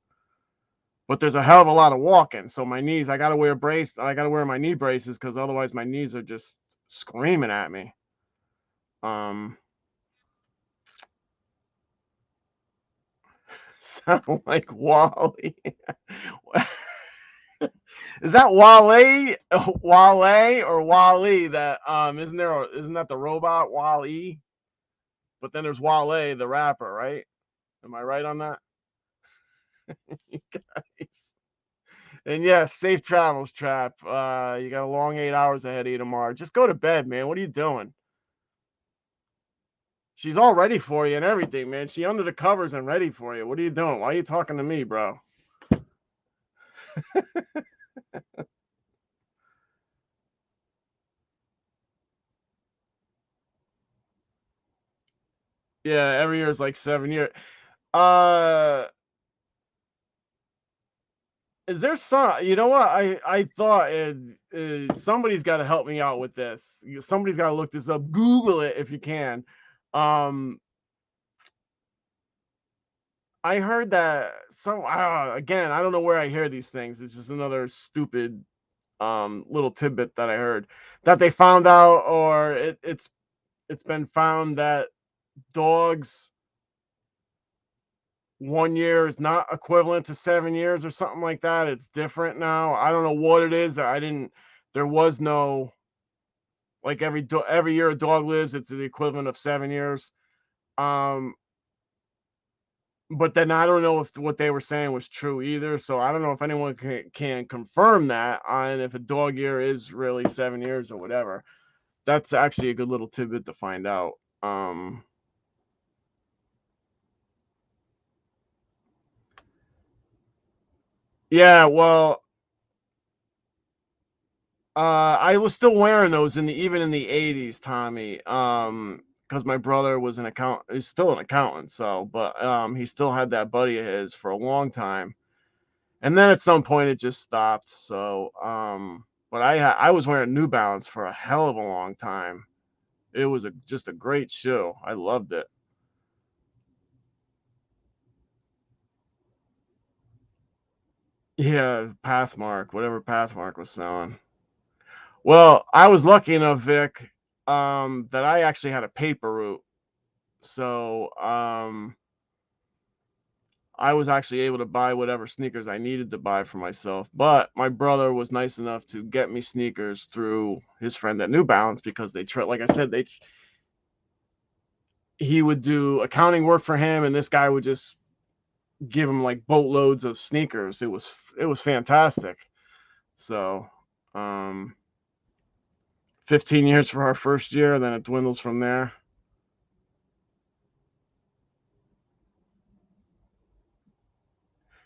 But there's a hell of a lot of walking. So my knees, I got to wear my knee braces, because otherwise my knees are just screaming at me. Sound like Wally. Is that Wale or Wally? Isn't that the robot Wally? But then there's Wale, the rapper, right? Am I right on that? You guys. And yes, safe travels, Trap. You got a long 8 hours ahead of you tomorrow. Just go to bed, man. What are you doing? She's all ready for you and everything, man. She under the covers and ready for you. What are you doing? Why are you talking to me, bro? Yeah, every year is like 7 years. Is there some, you know what? I thought somebody's got to help me out with this. Somebody's got to look this up. Google it if you can. I heard that again, I don't know where I hear these things. It's just another stupid little tidbit that I heard, that they found out, or it's been found that dogs 1 year is not equivalent to 7 years or something like that. It's different now. I don't know what it is. There was no, like, every year a dog lives, it's the equivalent of 7 years. But then I don't know if what they were saying was true either. So I don't know if anyone can confirm that on if a dog year is really 7 years or whatever. That's actually a good little tidbit to find out. Yeah, well, I was still wearing those even in the 80s, Tommy. Because my brother was he's still an accountant, but he still had that buddy of his for a long time. And then at some point it just stopped. So, but I was wearing New Balance for a hell of a long time. It was just a great shoe. I loved it. Yeah, Pathmark, whatever Pathmark was selling. Well, I was lucky enough, Vic, that I actually had a paper route. So, I was actually able to buy whatever sneakers I needed to buy for myself. But my brother was nice enough to get me sneakers through his friend at New Balance, because like I said, he would do accounting work for him, and this guy would just give him like boatloads of sneakers. It was fantastic. So, 15 years for our first year, then it dwindles from there.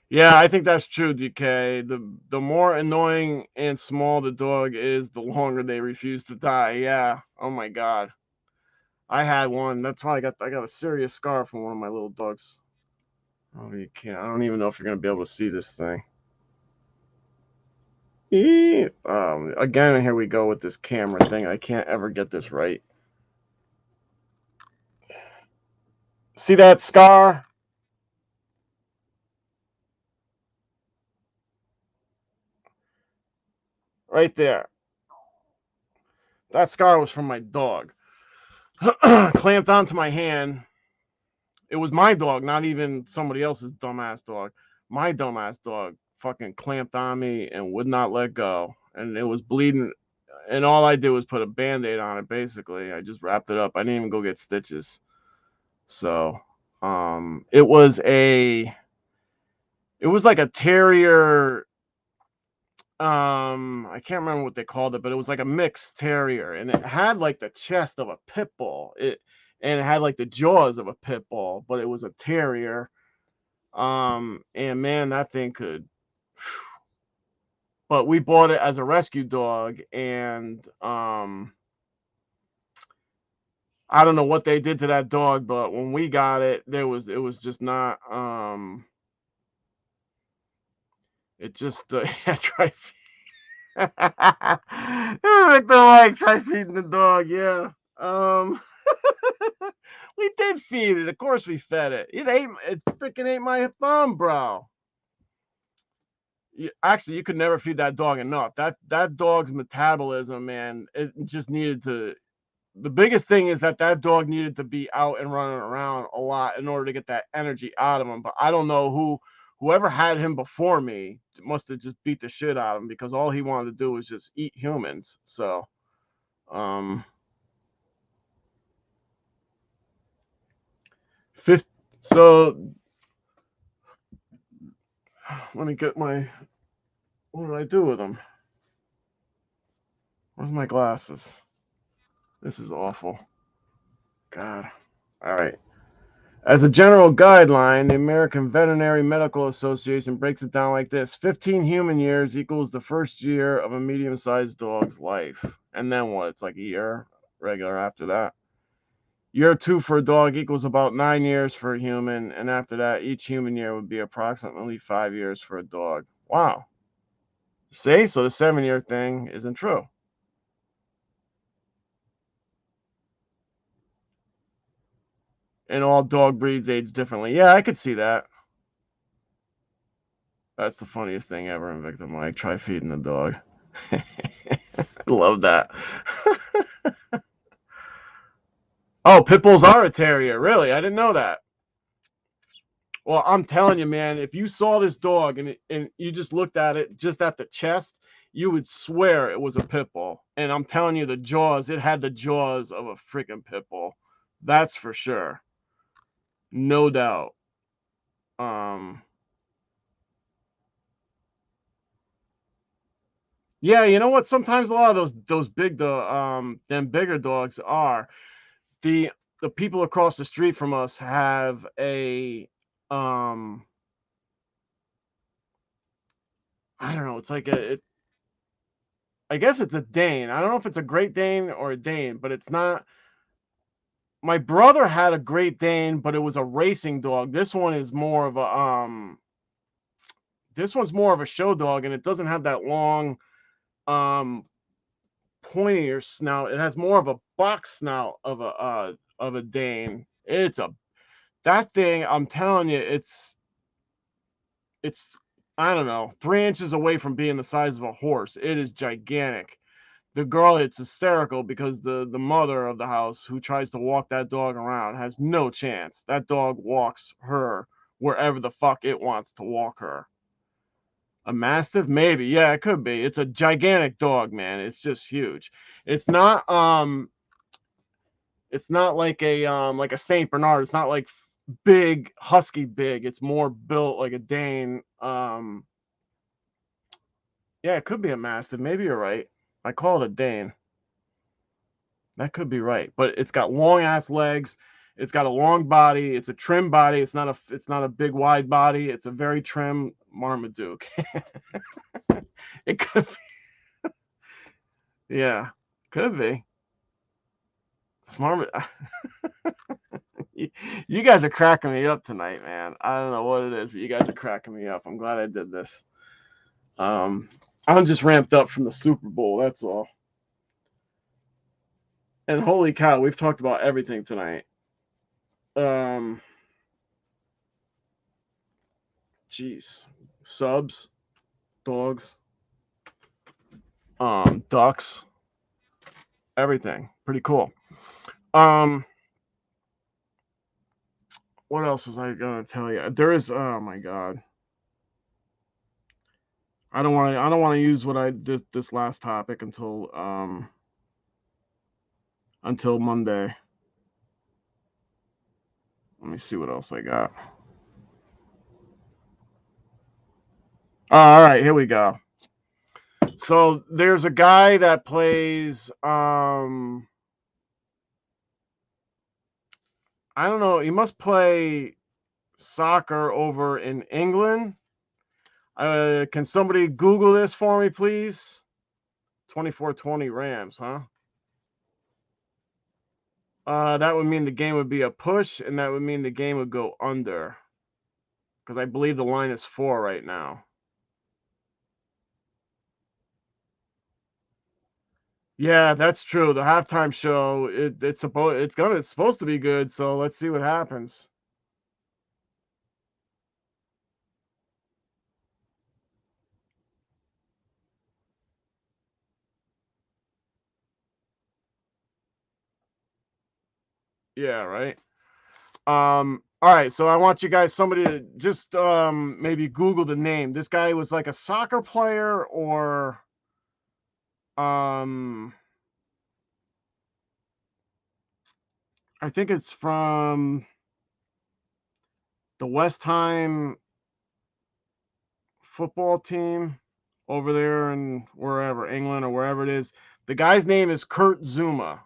Yeah, I think that's true, DK. The more annoying and small the dog is, the longer they refuse to die. Yeah. Oh my god. I had one. That's why I got a serious scar from one of my little dogs. Oh, you can't. I don't even know if you're gonna be able to see this thing. Again, here we go with this camera thing. I can't ever get this right. See that scar? Right there. That scar was from my dog. Clamped onto my hand. It was my dog, not even somebody else's dumbass dog. My dumbass dog fucking clamped on me and would not let go. And it was bleeding. And all I did was put a band-aid on it, basically. I just wrapped it up. I didn't even go get stitches. So it was like a terrier. I can't remember what they called it, but it was like a mixed terrier, and it had like the chest of a pit bull. And it had like the jaws of a pit bull, but it was a terrier. And man, that thing could. But we bought it as a rescue dog, and I don't know what they did to that dog, but when we got it, it was just not it just try try feeding the dog, yeah. We did feed it. Of course we fed it. It freaking ate my thumb, bro. Actually, you could never feed that dog enough. That dog's metabolism, man, it just needed to. The biggest thing is that dog needed to be out and running around a lot in order to get that energy out of him. But I don't know whoever had him before me must have just beat the shit out of him, because all he wanted to do was just eat humans. So, um, fifth. So let me get my. What did I do with them? Where's my glasses? This is awful. God. All right. As a general guideline, the American Veterinary Medical Association breaks it down like this: 15 human years equals the first year of a medium-sized dog's life. And then what? It's like a year regular after that. Year 2 for a dog equals about 9 years for a human. And after that, each human year would be approximately 5 years for a dog. Wow. See? So the 7-year thing isn't true. And all dog breeds age differently. Yeah, I could see that. That's the funniest thing ever in Victim Mike. Try feeding the dog. I love that. Oh, pit bulls are a terrier. Really? I didn't know that. Well, I'm telling you, man, if you saw this dog and you just looked at it just at the chest, you would swear it was a pit bull. And I'm telling you, the jaws, it had the jaws of a freaking pit bull. That's for sure. No doubt. Um, yeah, you know what? Sometimes a lot of those big them bigger dogs are the people across the street from us have a um I don't know, it's like I guess it's a Dane. I don't know if it's a Great Dane or a Dane, but it's not. My brother had a Great Dane, but it was a racing dog. This one's more of a show dog, and it doesn't have that long um pointier snout. It has more of a box snout of a Dane. That thing, I'm telling you, it's I don't know, 3 inches away from being the size of a horse. It is gigantic. The girl, it's hysterical because the mother of the house who tries to walk that dog around has no chance. That dog walks her wherever the fuck it wants to walk her. A mastiff, maybe. Yeah, it could be. It's a gigantic dog, man. It's just huge. It's not like a Saint Bernard. It's not like big husky big. It's more built like a Dane. Yeah, it could be a mastiff. Maybe you're right. I call it a Dane. That could be right, but it's got long ass legs. It's got a long body. It's a trim body. It's not a big wide body. It's a very trim Marmaduke. It could be. Yeah, could be. It's You guys are cracking me up tonight, man. I don't know what it is, but you guys are cracking me up. I'm glad I did this. I'm just ramped up from the Super Bowl. That's all. And holy cow, we've talked about everything tonight. Jeez, subs, dogs, ducks, everything. Pretty cool. What else was I gonna tell you? There is. Oh my god. I don't want to use what I did this last topic until Monday. Let me see what else I got. All right, here we go. So there's a guy that plays I don't know, he must play soccer over in England. Can somebody Google this for me, please? 2420 Rams, huh? That would mean the game would be a push, and that would mean the game would go under. Because I believe the line is 4 right now. Yeah, that's true. The halftime show, it's supposed to be good, so let's see what happens. Yeah, right. All right, so I want you guys, somebody to just maybe Google the name. This guy was like a soccer player, or I think it's from the West Ham football team over there in wherever, England or wherever it is. The guy's name is Kurt Zuma.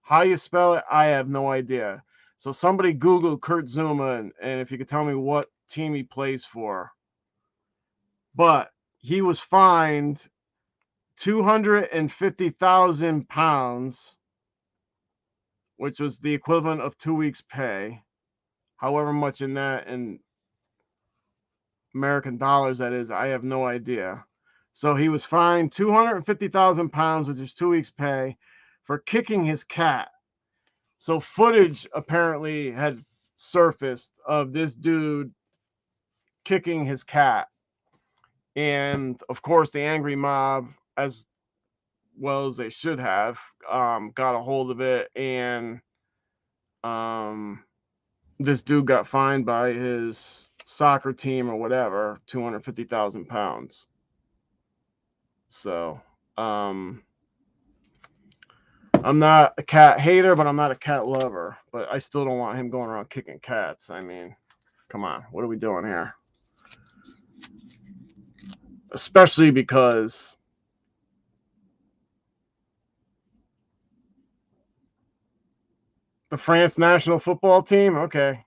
How you spell it, I have no idea. So somebody Google Kurt Zuma, and if you could tell me what team he plays for. But he was fined 250,000 pounds, which was the equivalent of 2 weeks' pay. However much in that in American dollars that is, I have no idea. So he was fined 250,000 pounds, which is 2 weeks' pay, for kicking his cat. So footage apparently had surfaced of this dude kicking his cat. And of course, the angry mob, as well as they should have, got a hold of it, and this dude got fined by his soccer team or whatever 250,000 pounds. So I'm not a cat hater, but I'm not a cat lover. But I still don't want him going around kicking cats. I mean, come on, what are we doing here? Especially because the France national football team, okay.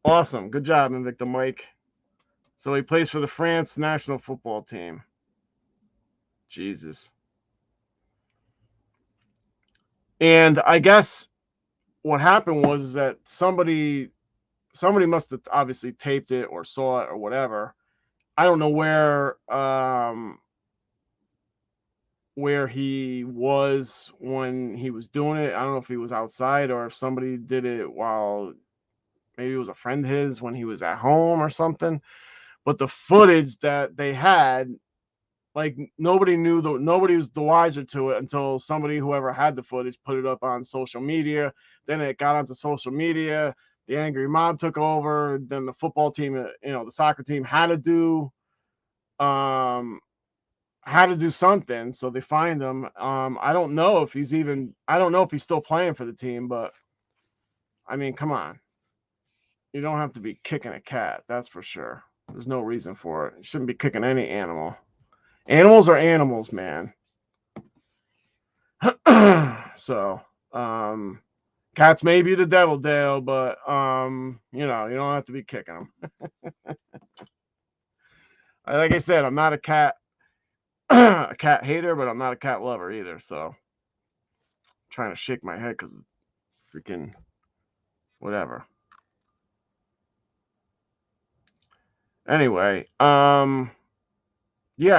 Awesome. Good job, Invicta Mike. So he plays for the France national football team. Jesus. And I guess what happened was that somebody must have obviously taped it or saw it or whatever. I don't know where he was when he was doing it. I don't know if he was outside or if somebody did it while maybe it was a friend of his when he was at home or something. But the footage that they had, like, nobody was the wiser to it until somebody, whoever had the footage, put it up on social media. Then it got onto social media. The angry mob took over. Then the football team, the soccer team had to do something. So they fined him. I don't know if he's still playing for the team, but I mean, come on. You don't have to be kicking a cat. That's for sure. There's no reason for it. You shouldn't be kicking any animal. Animals are animals, man. So, Cats may be the devil, Dale, but you know, you don't have to be kicking them. Like I said, I'm not a cat a cat hater, but I'm not a cat lover either. So I'm trying to shake my head because freaking whatever. Anyway, yeah,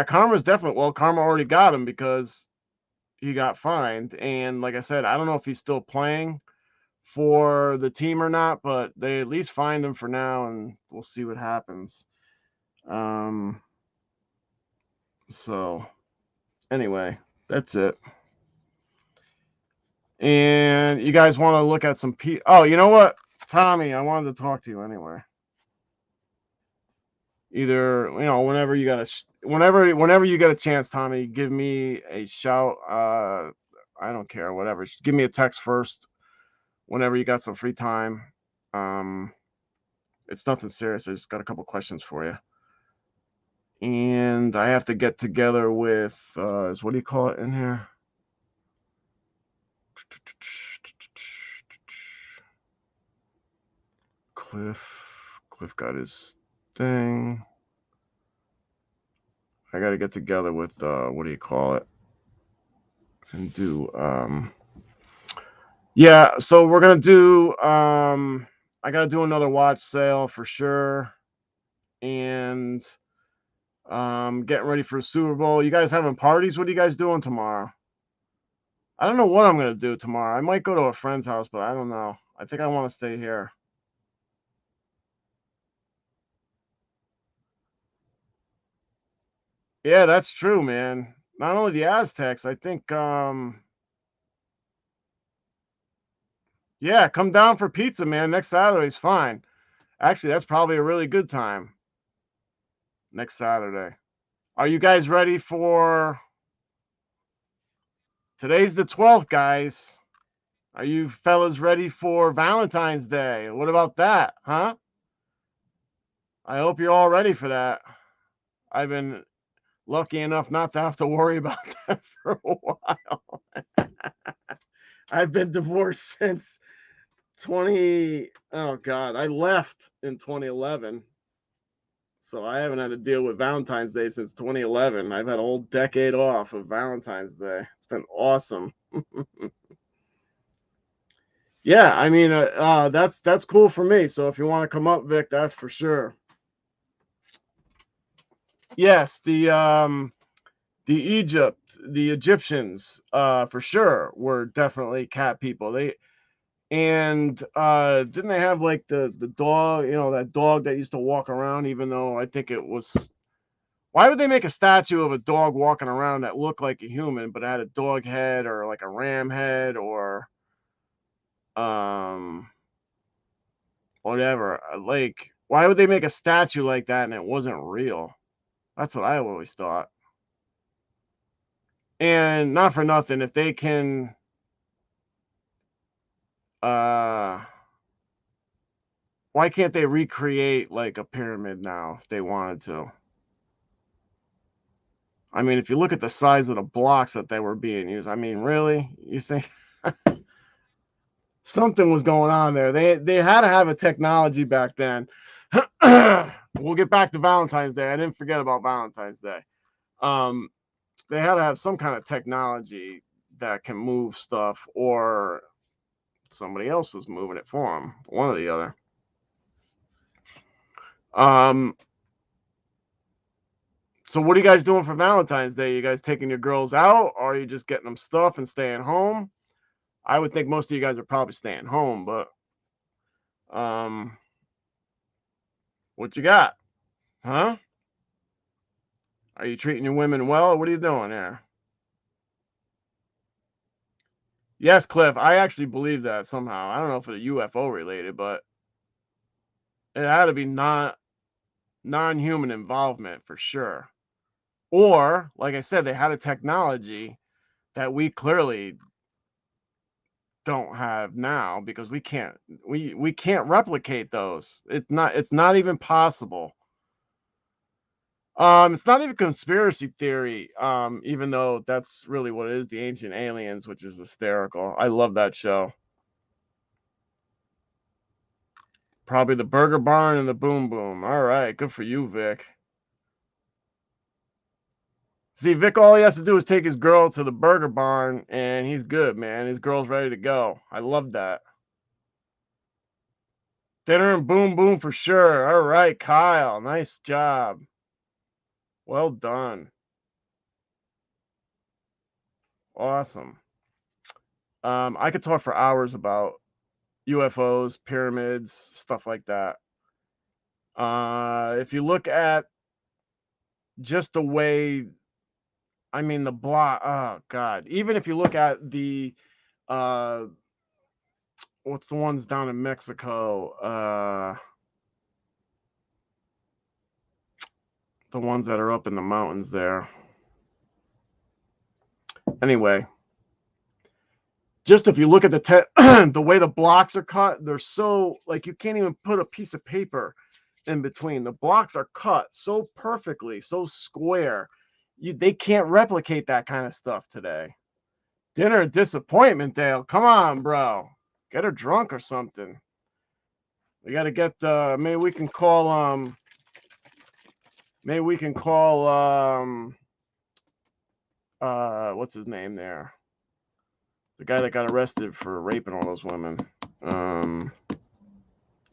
Karma's definitely, well, Karma already got him because he got fined, and like I said, I don't know if he's still playing for the team or not, but they at least fined him for now, and we'll see what happens. So anyway, that's it. And you guys want to look at some oh, you know what, Tommy, I wanted to talk to you anyway. Either, you know, whenever you got whenever you get a chance, Tommy, give me a shout. I don't care, whatever. Just give me a text first whenever you got some free time. It's nothing serious. I just got a couple questions for you. And I have to get together with what do you call it in here? Cliff got his thing. I got to get together with what do you call it? And do yeah, so we're gonna do I gotta do another watch sale for sure. And getting ready for the Super Bowl. You guys having parties? What are you guys doing tomorrow? I don't know what I'm gonna do tomorrow. I might go to a friend's house, but I don't know. I think I want to stay here. Yeah, that's true, man. Not only the Aztecs, I think yeah, come down for pizza, man. Next Saturday's fine. Actually, that's probably a really good time. Next Saturday. Are you guys ready for today's the 12th, guys? Are you fellas ready for Valentine's Day? What about that, huh? I hope you're all ready for that. I've been lucky enough not to have to worry about that for a while. I've been divorced since I left in 2011. So I haven't had to deal with Valentine's Day since 2011. I've had a whole decade off of Valentine's Day. It's been awesome. Yeah, I mean, that's cool for me. So if you want to come up, Vic, that's for sure. Yes, the Egyptians, for sure, were definitely cat people. Didn't they have like the dog, you know, that dog that used to walk around, even though I think it was, why would they make a statue of a dog walking around that looked like a human but had a dog head or like a ram head or whatever? Like, why would they make a statue like that and it wasn't real? That's what I always thought. And not for nothing, if they can why can't they recreate like a pyramid now if they wanted to? I mean, if you look at the size of the blocks that they were being used, I mean, really? You think something was going on there? They had to have a technology back then. We'll get back to Valentine's Day. I didn't forget about Valentine's Day. They had to have some kind of technology that can move stuff, or somebody else was moving it for them, one or the other. So what are you guys doing for Valentine's Day? You guys taking your girls out, or are you just getting them stuff and staying home? I would think most of you guys are probably staying home, but what you got? Huh? Are you treating your women well? What are you doing there? Yes, Cliff, I actually believe that somehow. I don't know if it's UFO related, but it had to be non-human involvement for sure. Or, like I said, they had a technology that we clearly don't have now because we can't replicate those. It's not even possible. It's not even conspiracy theory, even though that's really what it is, the ancient aliens, which is hysterical. I love that show. Probably the Burger Barn and the Boom Boom. All right, good for you, Vic. See, Vic, all he has to do is take his girl to the Burger Barn, and he's good, man. His girl's ready to go. I love that. Dinner and Boom Boom for sure. All right, Kyle. Nice job. Well done. Awesome. I could talk for hours about UFOs, pyramids, stuff like that. If you look at just the way, I mean, the block, oh God, even if you look at the, what's the ones down in Mexico? The ones that are up in the mountains there. Anyway, just if you look at the the way the blocks are cut, they're so, like, you can't even put a piece of paper in between. The blocks are cut so perfectly, so square. They can't replicate that kind of stuff today. Dinner disappointment, Dale. Come on, bro. Get her drunk or something. We got to get maybe we can call what's his name there? The guy that got arrested for raping all those women.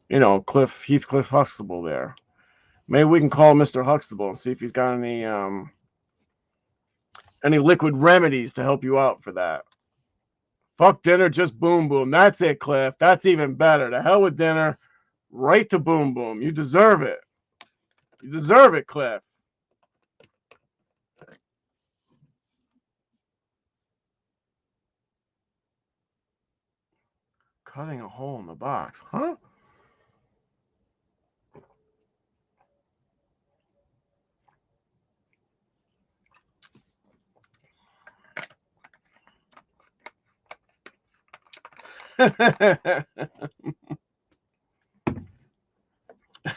You know, Heathcliff Huxtable there. Maybe we can call Mr. Huxtable and see if he's got any liquid remedies to help you out for that. Fuck dinner, just Boom Boom. That's it, Cliff. That's even better. To hell with dinner. Right to Boom Boom. You deserve it. You deserve it, Cliff. Cutting a hole in the box. Huh?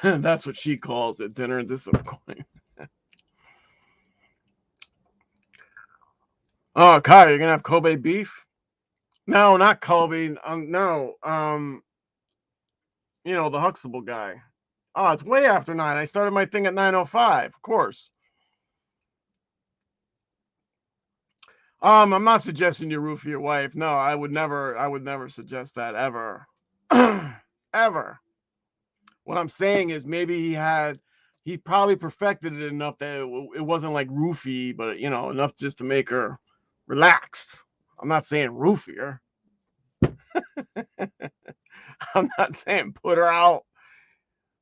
That's what she calls it, dinner and disappointment. Oh, Kai, you're gonna have Kobe beef? No, not Kobe. No. You know, the Huxtable guy. Oh, it's way after 9. I started my thing at 9:05, of course. I'm not suggesting you roofie your wife. No, I would never suggest that ever. Ever. What I'm saying is maybe he probably perfected it enough that it wasn't like roofie, but you know, enough just to make her relaxed. I'm not saying roofie her. I'm not saying put her out.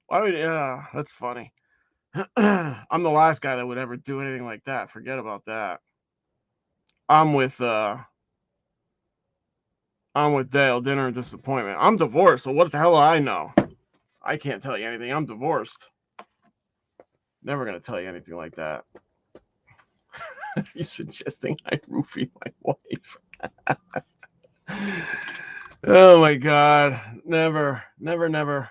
Why would yeah, that's funny. I'm the last guy that would ever do anything like that. Forget about that. I'm with Dale, dinner and disappointment. I'm divorced, so what the hell do I know? I can't tell you anything. I'm divorced. Never gonna tell you anything like that. You suggesting I roofie my wife? Oh my God. Never, never, never.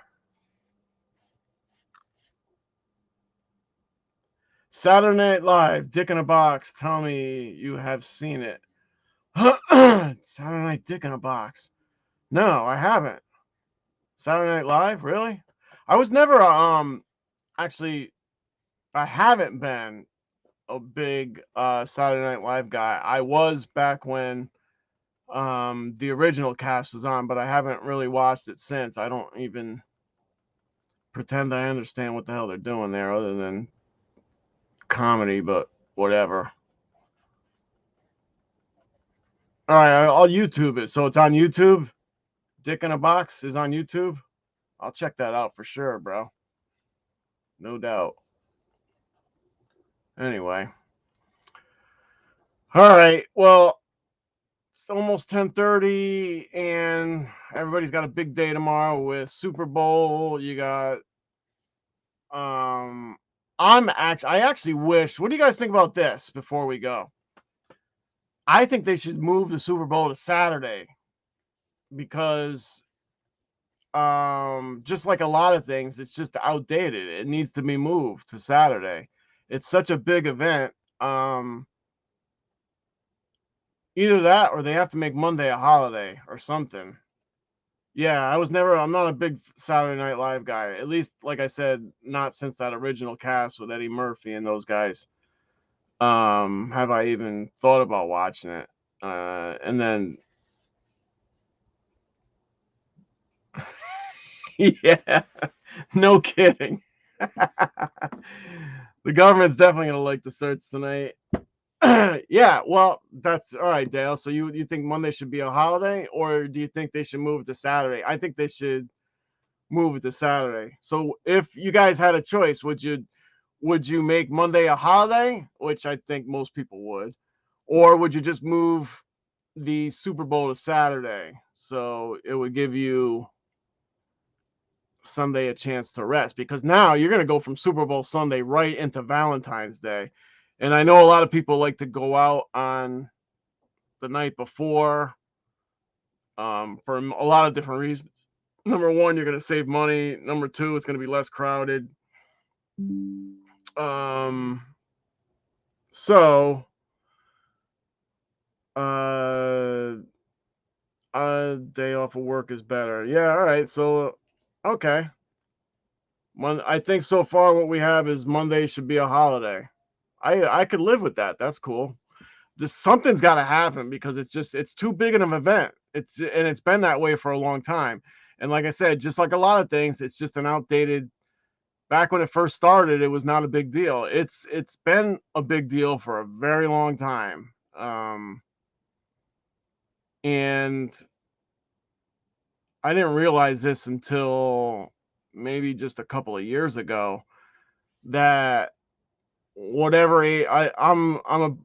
Saturday Night Live, Dick in a Box. Tell me you have seen it. Saturday Night Dick in a Box. No, I haven't. Saturday Night Live, really? I was never actually I haven't been a big Saturday Night Live guy. I was back when the original cast was on, but I haven't really watched it since. I don't even pretend I understand what the hell they're doing there other than comedy, but whatever. All right, I'll YouTube it. So it's on YouTube? Dick in a Box is on YouTube? I'll check that out for sure, bro. No doubt. Anyway. All right. Well, it's almost 10:30 and everybody's got a big day tomorrow with Super Bowl. You got I actually wish, what do you guys think about this before we go? I think they should move the Super Bowl to Saturday because just like a lot of things, it's just outdated. It needs to be moved to Saturday. It's such a big event. Either that or they have to make Monday a holiday or something. Yeah, I'm not a big Saturday Night Live guy. At least, like I said, not since that original cast with Eddie Murphy and those guys. Have I even thought about watching it? And then, yeah, no kidding. The government's definitely gonna like the search tonight. Yeah, well, that's all right, Dale. So you think Monday should be a holiday, or do you think they should move it to Saturday? I think they should move it to Saturday. So if you guys had a choice, would you make Monday a holiday, which I think most people would, or would you just move the Super Bowl to Saturday? So it would give you Sunday a chance to rest, because now you're going to go from Super Bowl Sunday right into Valentine's Day. And I know a lot of people like to go out on the night before, for a lot of different reasons. Number one, you're going to save money. Number two, it's going to be less crowded. Um, so, uh, a day off of work is better. Yeah, all right. So, okay. I think so far what we have is Monday should be a holiday. I could live with that. That's cool. Something's got to happen, because it's too big of an event. It's been that way for a long time. And like I said, just like a lot of things, it's just an outdated. Back when it first started, it was not a big deal. It's been a big deal for a very long time. And I didn't realize this until maybe just a couple of years ago, that whatever I'm a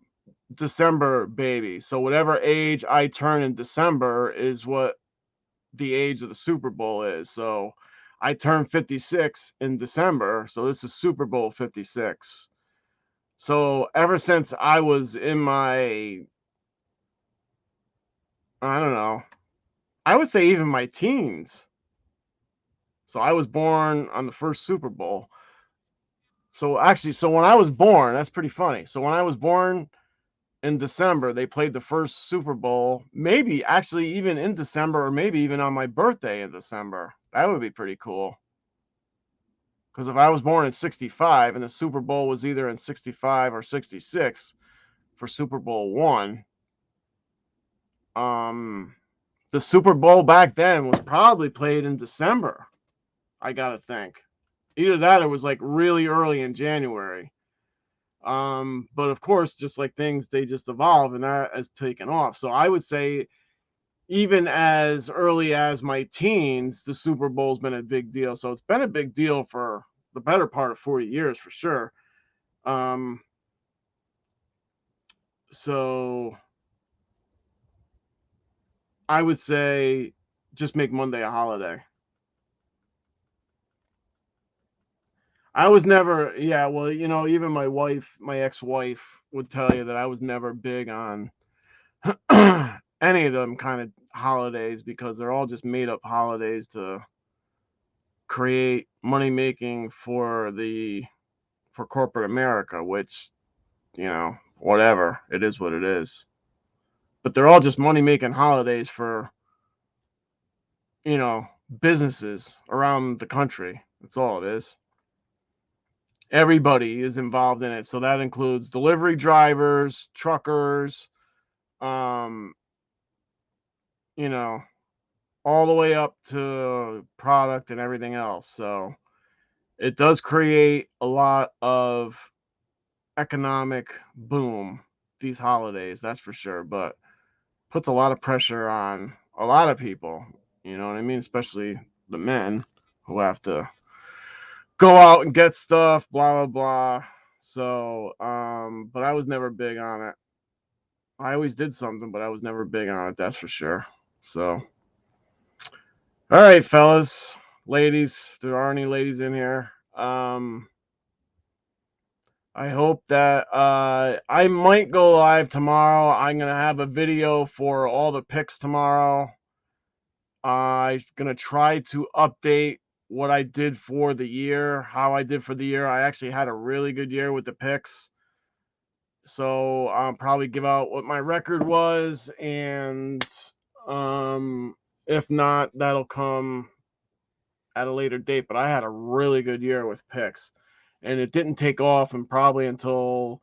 December baby. So whatever age I turn in December is what the age of the Super Bowl is. So I turned 56 in December. So this is Super Bowl 56. So ever since I was in my, I don't know, I would say even my teens. So I was born on the first Super Bowl. So actually, so when I was born, that's pretty funny. So when I was born in December, they played the first Super Bowl, maybe actually even in December, or maybe even on my birthday in December. That would be pretty cool. Because if I was born in 65 and the Super Bowl was either in 65 or 66 for Super Bowl one, the Super Bowl back then was probably played in December. I gotta think. Either that or it was like really early in January. But of course, just like things, they just evolve, and that has taken off. So I would say even as early as my teens, the Super Bowl's been a big deal. So it's been a big deal for the better part of 40 years for sure. So I would say just make Monday a holiday. I was never, yeah, well, even my ex-wife would tell you that I was never big on any of them kind of holidays, because they're all just made up holidays to create money making for corporate America, which, whatever, it is what it is. But they're all just money making holidays for, businesses around the country. That's all it is. Everybody is involved in it. So that includes delivery drivers, truckers, um, you know, all the way up to product and everything else. So it does create a lot of economic boom, these holidays, that's for sure. But puts a lot of pressure on a lot of people, you know what I mean? Especially the men who have to go out and get stuff, blah, blah, blah. So, but I was never big on it. I always did something, but I was never big on it, that's for sure. So, all right, fellas, ladies, if there are any ladies in here. I hope that I might go live tomorrow. I'm gonna have a video for all the picks tomorrow. I'm gonna try to update what I did for the year, how I did for the year. I actually had a really good year with the picks. So I'll probably give out what my record was, and If not, that'll come at a later date. But I had a really good year with picks, and it didn't take off, and probably until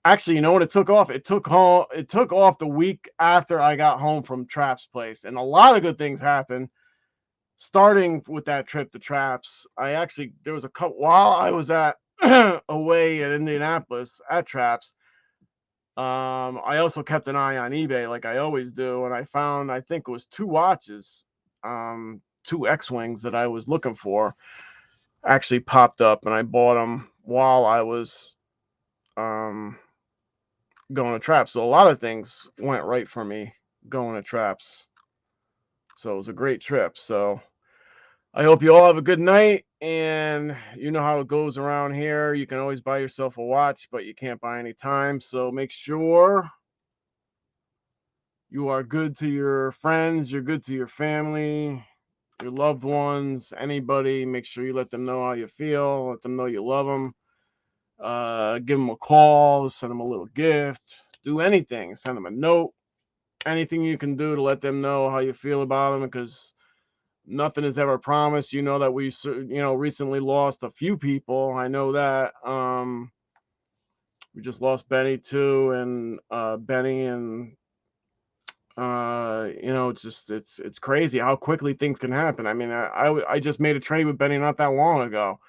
actually, you know what, it took off. It took off the week after I got home from Traps Place, and a lot of good things happened. Starting with that trip to Traps, there was a couple while I was at away at Indianapolis at Traps. I also kept an eye on eBay like I always do, and I found, I think it was 2 watches, 2 X-Wings that I was looking for actually popped up, and I bought them while I was going to Traps. So a lot of things went right for me going to Traps. So it was a great trip. So I hope you all have a good night, and you know how it goes around here. You can always buy yourself a watch, but you can't buy any time. So make sure you are good to your friends, you're good to your family, your loved ones, anybody. Make sure you let them know how you feel, let them know you love them. Give them a call, send them a little gift, do anything, send them a note, anything you can do to let them know how you feel about them, because nothing is ever promised. You know that we recently lost a few people. I know that. We just lost Benny too, and Benny, and it's crazy how quickly things can happen. I mean, I just made a trade with Benny not that long ago,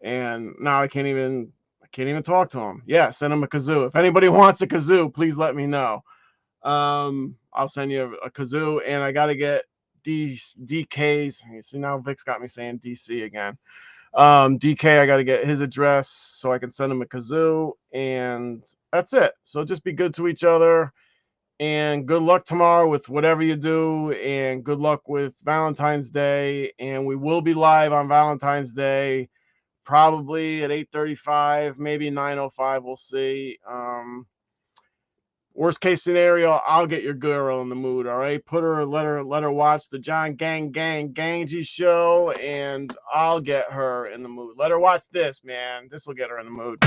and now I can't even talk to him. Yeah, send him a kazoo. If anybody wants a kazoo, please let me know. I'll send you a kazoo, and I got to get DK's. You see, now Vic's got me saying DC again. DK, I got to get his address so I can send him a kazoo, and that's it. So just be good to each other, and good luck tomorrow with whatever you do, and good luck with Valentine's Day. And we will be live on Valentine's Day, probably at 8:35, maybe 9:05. We'll see. Worst case scenario, I'll get your girl in the mood. All right, let her watch the John Gang show, and I'll get her in the mood. Let her watch this, man. This will get her in the mood.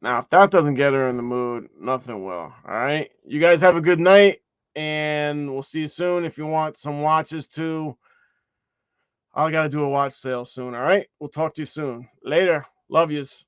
Now, if that doesn't get her in the mood, nothing will. All right, you guys have a good night, and we'll see you soon. If you want some watches too, I got to do a watch sale soon. All right, we'll talk to you soon. Later. Love yous.